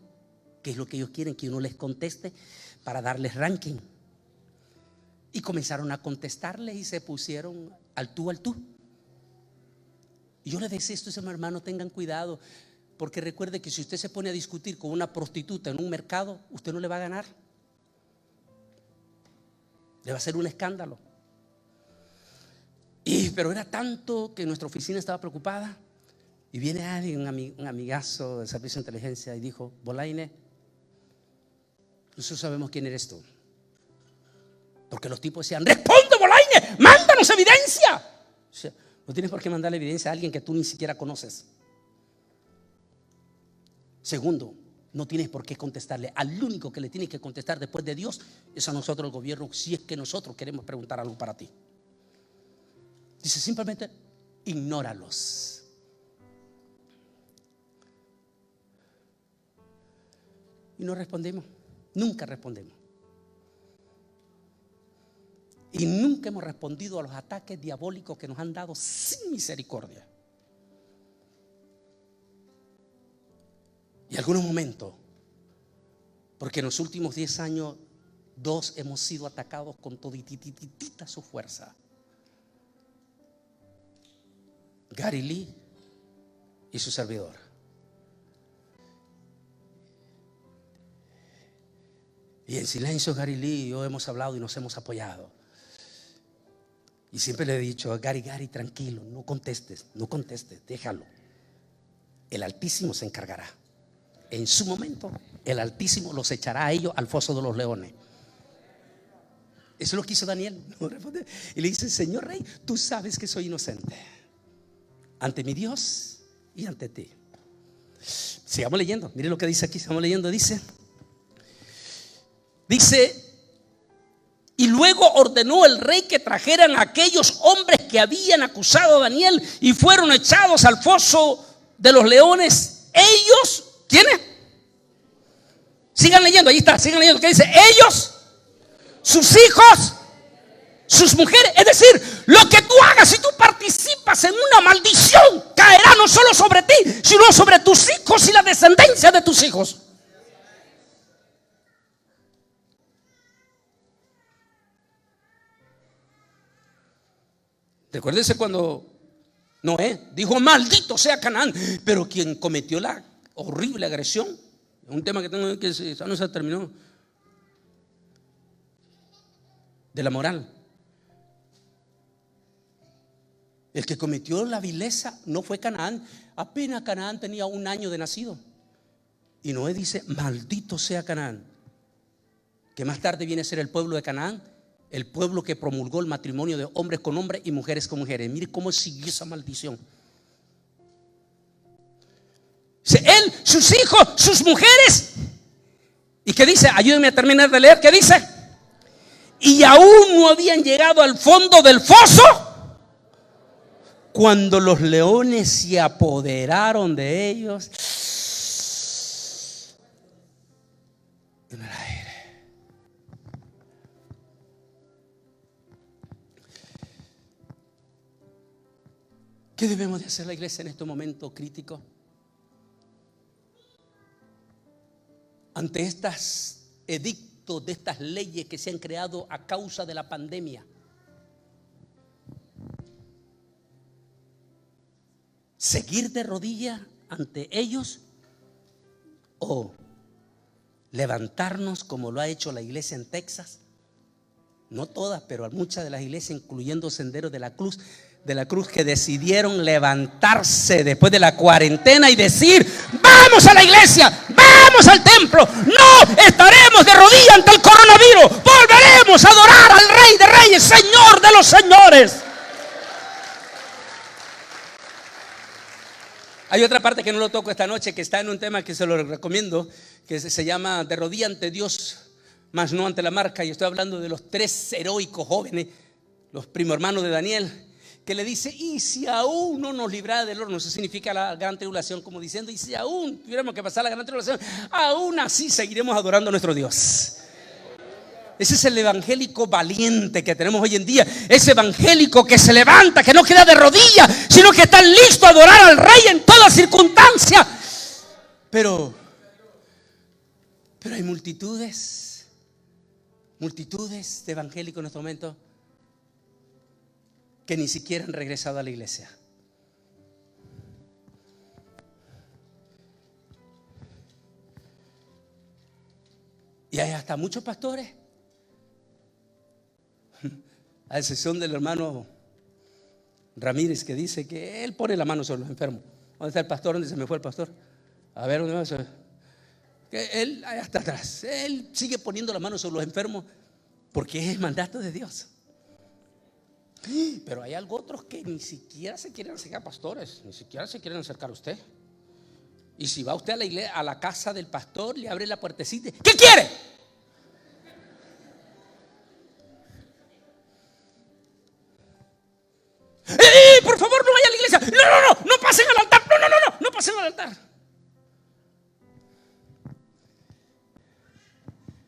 que es lo que ellos quieren, que uno les conteste para darles ranking. Y comenzaron a contestarles y se pusieron al tú. Y yo les decía esto a esos hermanos: tengan cuidado, porque recuerde que si usted se pone a discutir con una prostituta en un mercado, usted no le va a ganar. Le va a hacer un escándalo. Pero era tanto que nuestra oficina estaba preocupada. Y viene alguien, un amigazo del Servicio de Inteligencia, y dijo: Bolaine, nosotros sabemos quién eres tú. Porque los tipos decían: responde, Bolaine, mándanos evidencia. O sea, no tienes por qué mandarle evidencia a alguien que tú ni siquiera conoces. Segundo, no tienes por qué contestarle. Al único que le tienes que contestar después de Dios es a nosotros, el gobierno, si es que nosotros queremos preguntar algo para ti. Dice: simplemente ignóralos. Y no respondemos. Nunca respondemos. Y nunca hemos respondido a los ataques diabólicos que nos han dado sin misericordia. Y algunos momentos, porque en los últimos 10 años, 2 hemos sido atacados con todititita su fuerza. Gary Lee y su servidor. Y en silencio Gary Lee y yo hemos hablado y nos hemos apoyado. Y siempre le he dicho a Gary: tranquilo, no contestes, déjalo. El Altísimo se encargará. En su momento, el Altísimo los echará a ellos al foso de los leones. Eso es lo que hizo Daniel. Y le dice: Señor Rey, tú sabes que soy inocente ante mi Dios y ante ti. Sigamos leyendo. Mire lo que dice aquí. Sigamos leyendo. Dice: y luego ordenó el rey que trajeran a aquellos hombres que habían acusado a Daniel y fueron echados al foso de los leones, ellos ¿Quiénes? Sigan leyendo, ahí está, sigan leyendo. ¿Qué dice? Ellos, sus hijos, sus mujeres. Es decir, lo que tú hagas, si tú participas en una maldición, caerá no solo sobre ti, sino sobre tus hijos y la descendencia de tus hijos. Recuérdense cuando Noé dijo: maldito sea Canaán. Pero quien cometió la horrible agresión, un tema que tengo que no se terminó, de la moral. El que cometió la vileza no fue Canaán. Apenas Canaán tenía 1 año de nacido. Y Noé dice: maldito sea Canaán. Que más tarde viene a ser el pueblo de Canaán, el pueblo que promulgó el matrimonio de hombres con hombres y mujeres con mujeres. Mire cómo siguió esa maldición. Él, sus hijos, sus mujeres. ¿Y qué dice? Ayúdenme a terminar de leer. ¿Qué dice? Y aún no habían llegado al fondo del foso cuando los leones se apoderaron de ellos en el aire. ¿Qué debemos de hacer la iglesia en este momento crítico? Ante estos edictos de estas leyes que se han creado a causa de la pandemia. ¿Seguir de rodillas ante ellos o levantarnos como lo ha hecho la iglesia en Texas? No todas, pero muchas de las iglesias, incluyendo Senderos de la Cruz, que decidieron levantarse después de la cuarentena y decir: vamos a la iglesia, vamos al templo, no estaremos de rodillas ante el coronavirus, volveremos a adorar al Rey de Reyes, Señor de los señores. Hay otra parte que no lo toco esta noche, que está en un tema que se lo recomiendo, que se llama de rodilla ante Dios, mas no ante la marca. Y estoy hablando de los 3 heroicos jóvenes, los primo hermanos de Daniel, que le dice: y si aún no nos librara del horno. Eso significa la gran tribulación, como diciendo: y si aún tuviéramos que pasar la gran tribulación, aún así seguiremos adorando a nuestro Dios. Ese es el evangélico valiente que tenemos hoy en día. Ese evangélico que se levanta, que no queda de rodillas, sino que está listo a adorar al Rey en toda circunstancia. Pero hay multitudes de evangélicos en este momento que ni siquiera han regresado a la iglesia. Y hay hasta muchos pastores, a excepción del hermano Ramírez, que dice que él pone la mano sobre los enfermos. ¿Dónde está el pastor? ¿Dónde se me fue el pastor? A ver, ¿dónde va? Que él, ahí hasta atrás, él sigue poniendo la mano sobre los enfermos porque es el mandato de Dios. Pero hay algo otros que ni siquiera se quieren acercar, pastores, ni siquiera se quieren acercar a usted. Y si va usted a la iglesia, a la casa del pastor, le abre la puertecita: ¿qué quiere? Por favor, no vaya a la iglesia. No pasen al altar. No pasen al altar.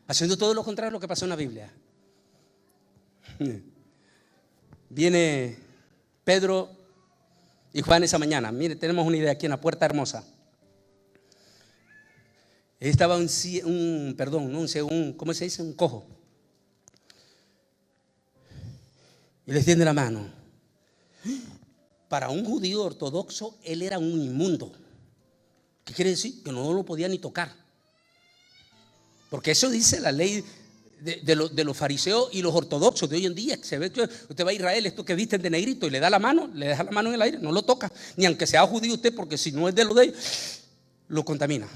Haciendo todo lo contrario a lo que pasó en la Biblia. Viene Pedro y Juan esa mañana. Mire, tenemos una idea aquí en la Puerta Hermosa. Estaba ¿cómo se dice? Un cojo. Y le extiende la mano. Para un judío ortodoxo, él era un inmundo. ¿Qué quiere decir? Que no lo podía ni tocar. Porque eso dice la ley de los fariseos y los ortodoxos de hoy en día. Se ve que usted va a Israel, estos que visten de negrito, y le da la mano, le deja la mano en el aire, no lo toca, ni aunque sea judío usted, porque si no es de lo de ellos, lo contamina.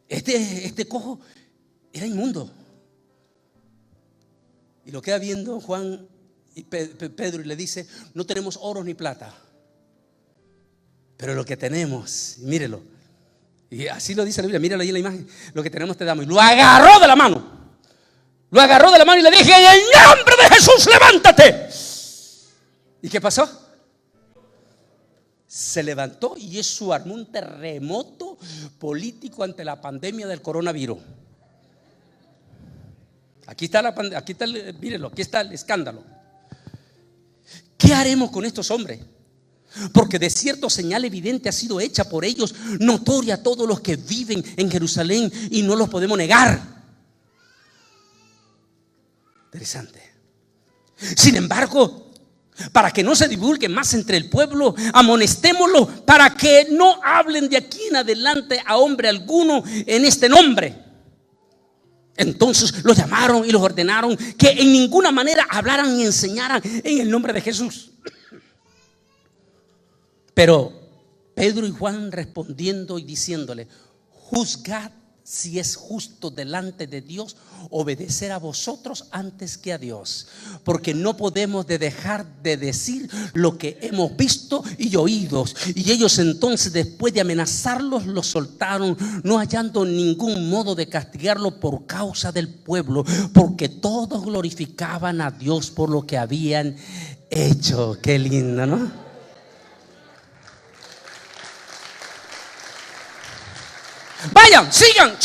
Este cojo era inmundo. Y lo queda viendo Juan y Pedro y le dice: no tenemos oro ni plata, pero lo que tenemos, mírelo. Y así lo dice la Biblia, míralo ahí en la imagen: lo que tenemos te damos. Y lo agarró de la mano. Y le dije: en el nombre de Jesús, levántate. ¿Y qué pasó? se levantó y eso armó un terremoto político ante la pandemia del coronavirus. Aquí está mírenlo, aquí está el escándalo. ¿Qué haremos con estos hombres? Porque de cierto señal evidente ha sido hecha por ellos, notoria a todos los que viven en Jerusalén, y no los podemos negar. Interesante. Sin embargo, para que no se divulgue más entre el pueblo, amonestémoslo para que no hablen de aquí en adelante a hombre alguno en este nombre. Entonces los llamaron y los ordenaron que en ninguna manera hablaran ni enseñaran en el nombre de Jesús. Pero Pedro y Juan respondiendo y diciéndole: juzgad si es justo delante de Dios obedecer a vosotros antes que a Dios, porque no podemos dejar de decir lo que hemos visto y oído. Y ellos entonces, después de amenazarlos, los soltaron, no hallando ningún modo de castigarlo por causa del pueblo, porque todos glorificaban a Dios por lo que habían hecho. Qué lindo, ¿no? Vayan, sigan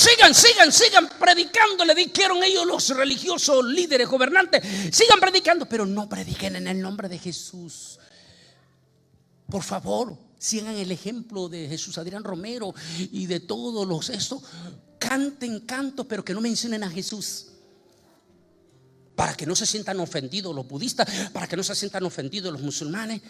predicando, le dijeron ellos los religiosos líderes gobernantes. Sigan predicando, pero no prediquen en el nombre de Jesús. Por favor, sigan el ejemplo de Jesús Adrián Romero y de todos los estos. Canten cantos, pero que no mencionen a Jesús, para que no se sientan ofendidos los budistas, para que no se sientan ofendidos los musulmanes.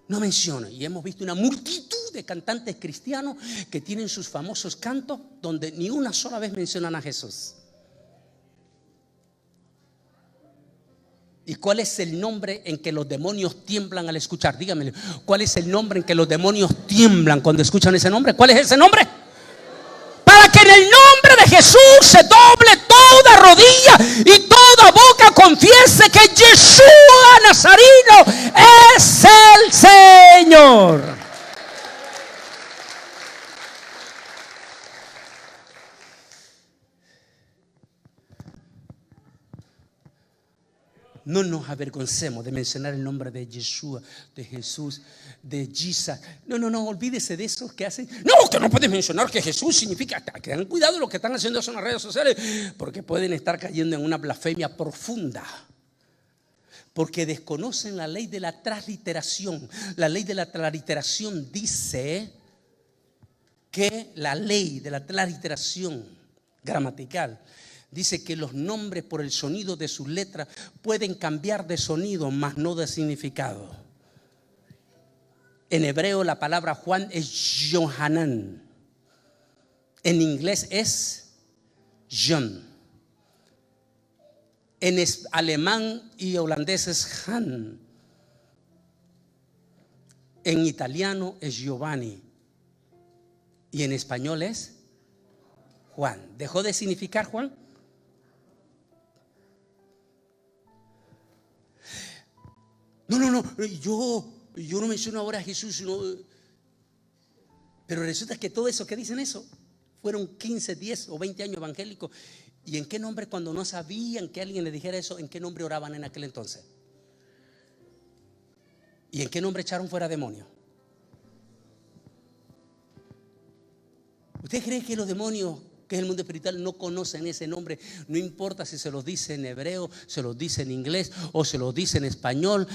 No menciona. Y hemos visto una multitud de cantantes cristianos que tienen sus famosos cantos donde ni una sola vez mencionan a Jesús. ¿Y cuál es el nombre en que los demonios tiemblan al escuchar? Dígame, ¿cuál es el nombre en que los demonios tiemblan cuando escuchan ese nombre? ¿Cuál es ese nombre? Para que en el nombre de Jesús se doble toda rodilla y toda boca confiese que Yeshua Nazareno es el Señor. No nos avergoncemos de mencionar el nombre de Yeshua, de Jesús, de Jesus. No, olvídese de esos que hacen. No, que no puedes mencionar que Jesús significa. Tengan cuidado lo que están haciendo eso en las redes sociales, porque pueden estar cayendo en una blasfemia profunda. Porque desconocen la ley de la transliteración. La ley de la transliteración dice que la ley de la transliteración gramatical dice que los nombres por el sonido de sus letras pueden cambiar de sonido, mas no de significado. En hebreo la palabra Juan es Yohanan. En inglés es John. En alemán y holandés es Han. En italiano es Giovanni. Y en español es Juan. ¿Dejó de significar Juan? No, yo no menciono ahora a Jesús, sino, pero resulta que todo eso que dicen eso fueron 15, 10 o 20 años evangélicos. ¿Y en qué nombre, cuando no sabían que alguien le dijera eso, en qué nombre oraban en aquel entonces? ¿Y en qué nombre echaron fuera demonios? ¿Usted cree que los demonios, que es el mundo espiritual, no conocen ese nombre? No importa si se los dice en hebreo, se los dice en inglés o se los dice en español.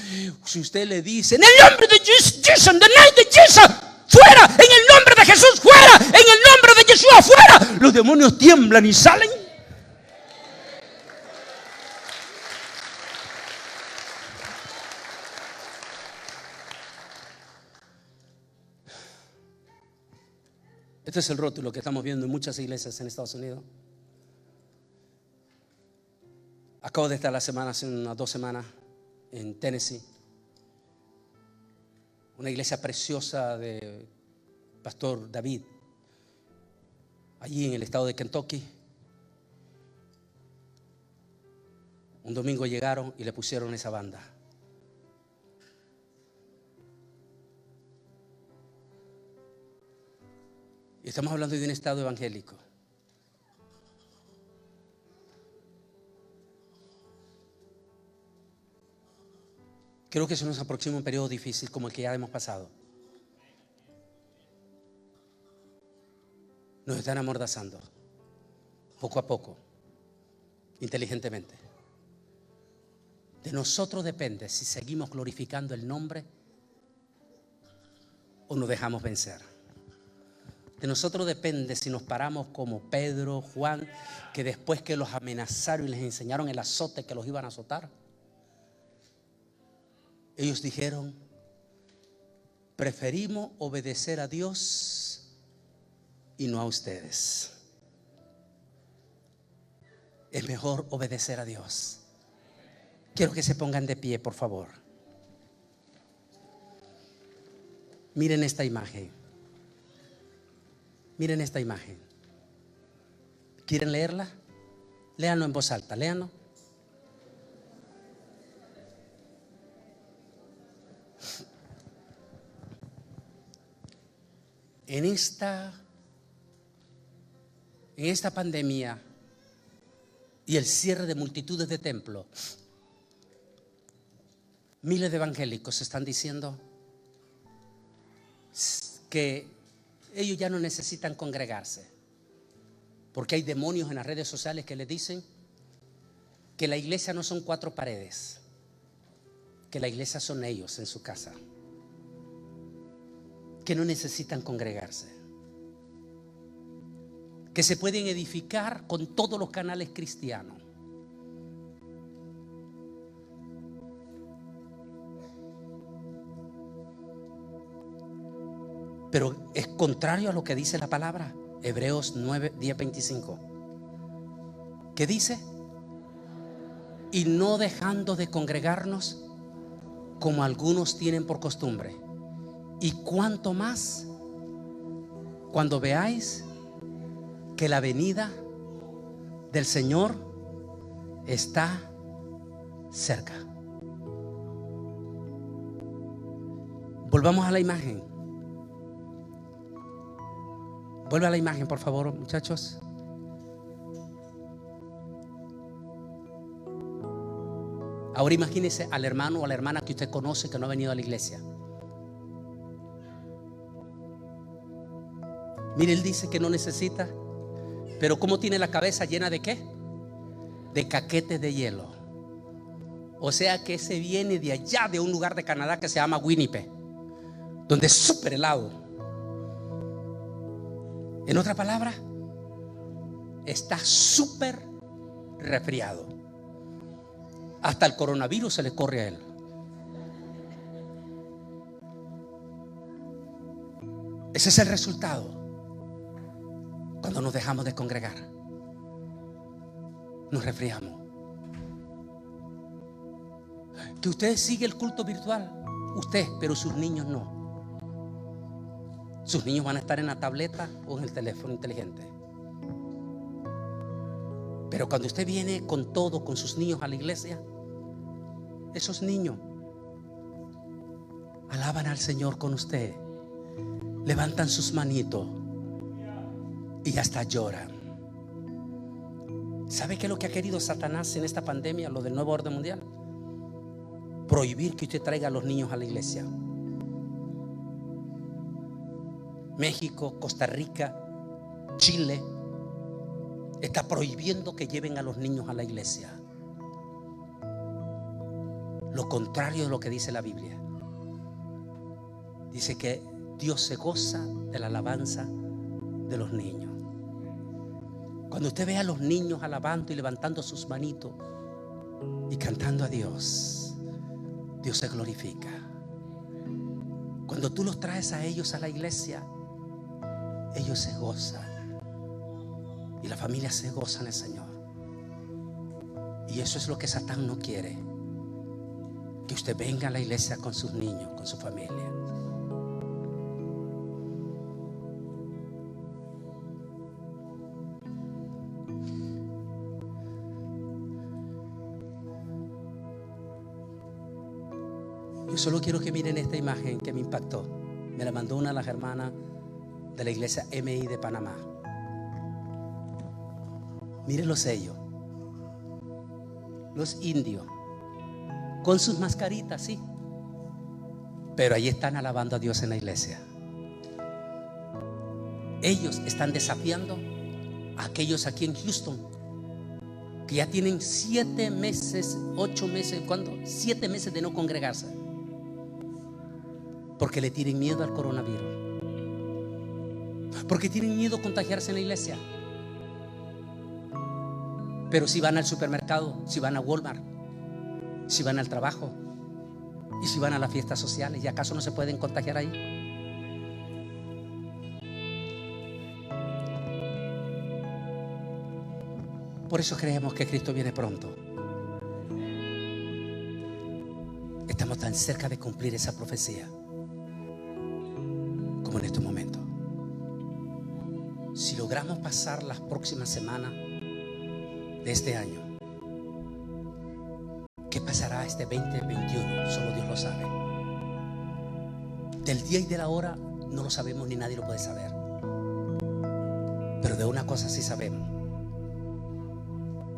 Si usted le dice en el nombre de Jesus, the name de Jesus, fuera, en el nombre de Jesús, fuera, en el nombre de Yeshua, fuera, los demonios tiemblan y salen. Este es el rótulo que estamos viendo en muchas iglesias en Estados Unidos. Acabo de estar hace unas 2 semanas en Tennessee. Una iglesia preciosa de Pastor David, allí en el estado de Kentucky. Un domingo llegaron y le pusieron esa banda. Y estamos hablando de un estado evangélico. Creo que se nos aproxima un periodo difícil como el que ya hemos pasado. Nos están amordazando, poco a poco, inteligentemente. De nosotros depende si seguimos glorificando el nombre o nos dejamos vencer. De nosotros depende si nos paramos como Pedro, Juan, que después que los amenazaron y les enseñaron el azote que los iban a azotar, ellos dijeron: preferimos obedecer a Dios y no a ustedes. Es mejor obedecer a Dios. Quiero que se pongan de pie, por favor. Miren esta imagen. Miren esta imagen. ¿Quieren leerla? Léanlo en voz alta, léanlo. En esta pandemia y el cierre de multitudes de templos, miles de evangélicos están diciendo que ellos ya no necesitan congregarse, porque hay demonios en las redes sociales que les dicen que la iglesia no son 4 paredes, que la iglesia son ellos en su casa, que no necesitan congregarse, que se pueden edificar con todos los canales cristianos. Pero es contrario a lo que dice la palabra. Hebreos 9, 10, 25. ¿Qué dice? Y no dejando de congregarnos como algunos tienen por costumbre. Y cuanto más cuando veáis que la venida del Señor está cerca. Volvamos a la imagen. Vuelve a la imagen, por favor, muchachos. Ahora imagínese al hermano o a la hermana que usted conoce que no ha venido a la iglesia. Mire, él dice que no necesita, pero ¿cómo tiene la cabeza llena de qué? De caquetes de hielo. O sea que ese viene de allá, de un lugar de Canadá que se llama Winnipeg, donde es súper helado. En otra palabra, está súper resfriado. Hasta el coronavirus se le corre a él. Ese es el resultado cuando nos dejamos de congregar. Nos resfriamos. Que usted sigue el culto virtual, usted, pero sus niños no. Sus niños van a estar en la tableta o en el teléfono inteligente. Pero cuando usted viene con todo, con sus niños a la iglesia, esos niños alaban al Señor con usted, levantan sus manitos y hasta lloran. ¿Sabe qué es lo que ha querido Satanás en esta pandemia, lo del nuevo orden mundial? Prohibir que usted traiga a los niños a la iglesia. México, Costa Rica, Chile está prohibiendo que lleven a los niños a la iglesia. Lo contrario de lo que dice la Biblia. Dice que Dios se goza de la alabanza de los niños. Cuando usted ve a los niños alabando y levantando sus manitos y cantando a Dios, Dios se glorifica. Cuando tú los traes a ellos a la iglesia, ellos se gozan y la familia se goza en el Señor. Y eso es lo que Satán no quiere, que usted venga a la iglesia con sus niños, con su familia. Yo solo quiero que miren esta imagen que me impactó. Me la mandó una de las hermanas de la iglesia MI de Panamá. Miren los sellos, los indios con sus mascaritas, sí, pero ahí están alabando a Dios en la iglesia. Ellos están desafiando a aquellos aquí en Houston que ya tienen 7 meses, 8 meses, ¿cuándo? 7 meses de no congregarse, porque le tienen miedo al coronavirus, porque tienen miedo a contagiarse en la iglesia. Pero si van al supermercado, si van a Walmart, si van al trabajo y si van a las fiestas sociales, ¿y acaso no se pueden contagiar ahí? Por eso creemos que Cristo viene pronto. Estamos tan cerca de cumplir esa profecía como en este momento. Si logramos pasar las próximas semanas de este año, ¿qué pasará este 2021? Solo Dios lo sabe. Del día y de la hora no lo sabemos, ni nadie lo puede saber. Pero de una cosa sí sabemos,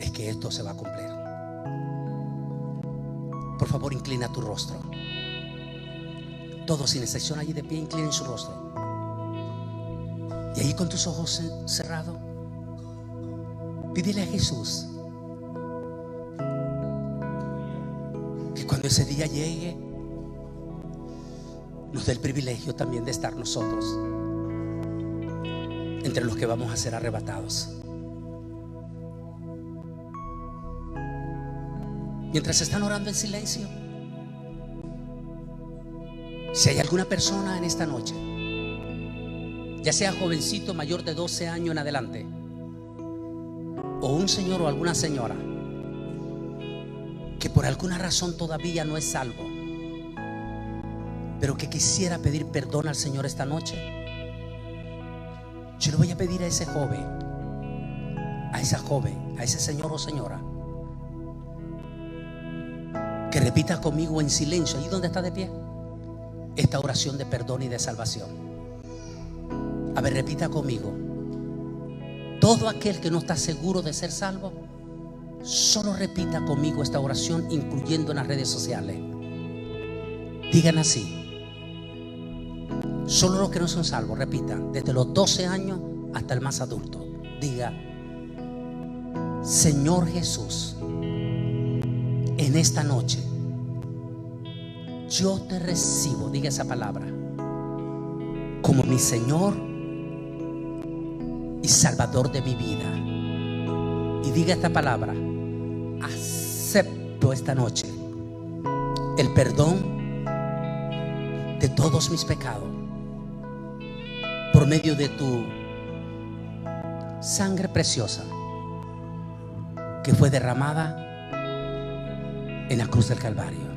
es que esto se va a cumplir. Por favor, inclina tu rostro. Todos sin excepción allí de pie, inclinen su rostro. Y ahí con tus ojos cerrados, pídele a Jesús que cuando ese día llegue nos dé el privilegio también de estar nosotros entre los que vamos a ser arrebatados. Mientras están orando en silencio, si hay alguna persona en esta noche, ya sea jovencito mayor de 12 años en adelante, o un señor o alguna señora que por alguna razón todavía no es salvo, pero que quisiera pedir perdón al Señor esta noche, yo le voy a pedir a ese joven, a esa joven, a ese señor o señora, que repita conmigo en silencio, ahí donde está de pie, esta oración de perdón y de salvación. A ver, repita conmigo. Todo aquel que no está seguro de ser salvo, solo repita conmigo esta oración, incluyendo en las redes sociales. Digan así: solo los que no son salvos, repitan, desde los 12 años hasta el más adulto. Diga: Señor Jesús, en esta noche yo te recibo, diga esa palabra, como mi Señor y Salvador de mi vida. Y diga esta palabra: acepto esta noche el perdón de todos mis pecados por medio de tu sangre preciosa que fue derramada en la cruz del Calvario.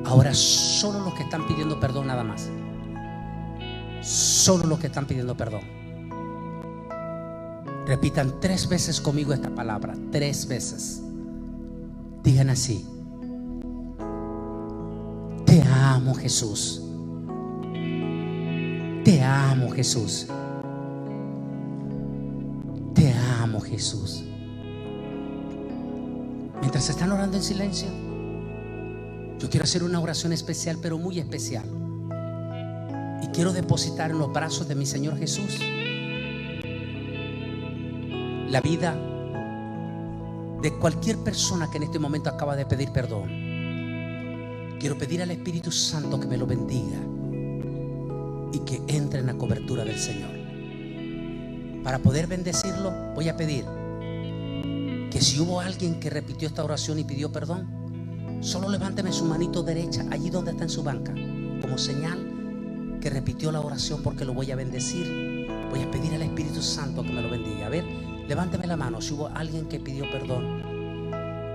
Ahora solo los que están pidiendo perdón, nada más. Solo los que están pidiendo perdón, repitan 3 veces conmigo esta palabra, 3 veces. Digan así: te amo, Jesús. Te amo, Jesús. Te amo, Jesús. Mientras están orando en silencio, yo quiero hacer una oración especial, pero muy especial. Y quiero depositar en los brazos de mi Señor Jesús la vida de cualquier persona que en este momento acaba de pedir perdón. Quiero pedir al Espíritu Santo que me lo bendiga y que entre en la cobertura del Señor. Para poder bendecirlo, voy a pedir que si hubo alguien que repitió esta oración y pidió perdón, solo levánteme su manito derecha allí donde está en su banca, como señal que repitió la oración, porque lo voy a bendecir. Voy a pedir al Espíritu Santo que me lo bendiga. A ver, levánteme la mano si hubo alguien que pidió perdón.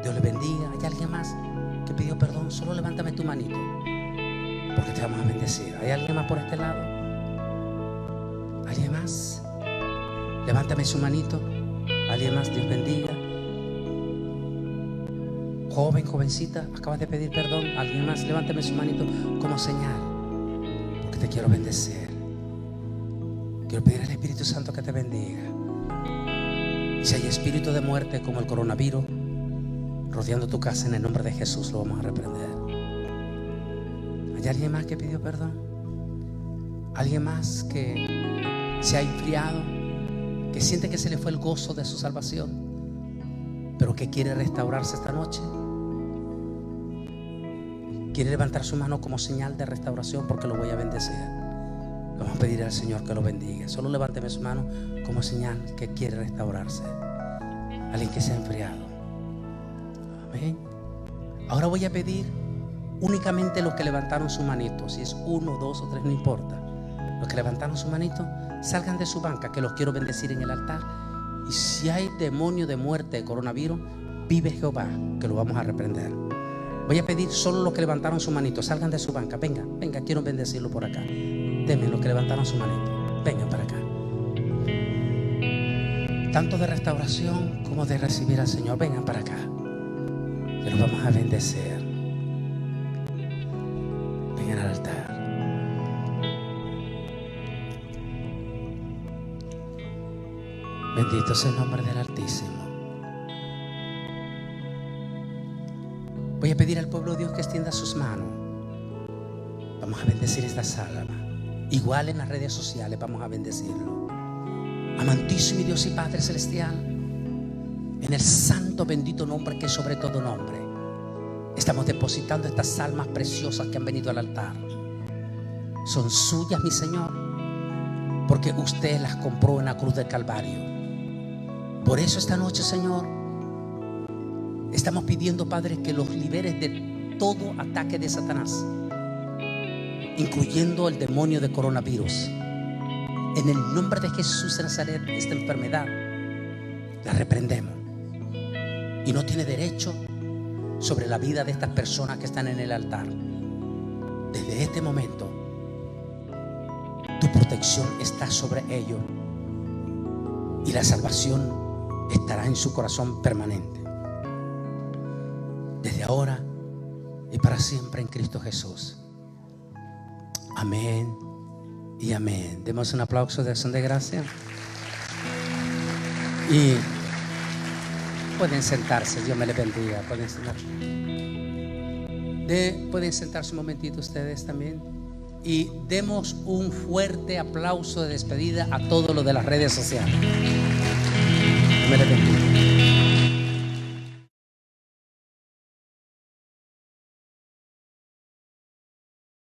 Dios le bendiga. ¿Hay alguien más que pidió perdón? Solo levántame tu manito, porque te vamos a bendecir. ¿Hay alguien más por este lado? ¿Alguien más? Levántame su manito. ¿Alguien más? Dios bendiga. Joven, jovencita, acabas de pedir perdón. ¿Alguien más? Levántame su manito como señal, porque te quiero bendecir. Quiero pedir al Espíritu Santo que te bendiga. Si hay espíritu de muerte como el coronavirus rodeando tu casa, en el nombre de Jesús lo vamos a reprender. ¿Hay alguien más que pidió perdón? Alguien más que se ha enfriado, que siente que se le fue el gozo de su salvación, pero que quiere restaurarse esta noche. Quiere levantar su mano como señal de restauración, porque lo voy a bendecir. Vamos a pedir al Señor que lo bendiga. Solo levánteme su mano como señal que quiere restaurarse. Alguien que se ha enfriado. Amén. Ahora voy a pedir únicamente los que levantaron su manito. Si es 1, 2 o 3, no importa. Los que levantaron su manito, salgan de su banca, que los quiero bendecir en el altar. Y si hay demonio de muerte, de coronavirus, vive Jehová, que lo vamos a reprender. Voy a pedir solo los que levantaron su manito, salgan de su banca. Venga, venga, quiero bendecirlo por acá. Denme los que levantaron su manito. Vengan para acá. Tanto de restauración como de recibir al Señor. Vengan para acá, que los vamos a bendecir. Vengan al altar. Bendito sea el nombre del Altísimo. Voy a pedir al pueblo de Dios que extienda sus manos. Vamos a bendecir esta sala. Igual en las redes sociales vamos a bendecirlo. Amantísimo Dios y Padre Celestial, en el santo bendito nombre que es sobre todo nombre, estamos depositando estas almas preciosas que han venido al altar. Son suyas, mi Señor, porque usted las compró en la cruz del Calvario. Por eso esta noche, Señor, estamos pidiendo, Padre, que los liberes de todo ataque de Satanás, incluyendo el demonio de coronavirus. En el nombre de Jesús de Nazaret, esta enfermedad la reprendemos y no tiene derecho sobre la vida de estas personas que están en el altar. Desde este momento, tu protección está sobre ellos y la salvación estará en su corazón permanente, desde ahora y para siempre, en Cristo Jesús. Amén y amén. Demos un aplauso de acción de gracia. Y pueden sentarse. Dios me les bendiga. Pueden sentarse. Pueden sentarse un momentito ustedes también. Y demos un fuerte aplauso de despedida a todos los de las redes sociales. Dios me les bendiga.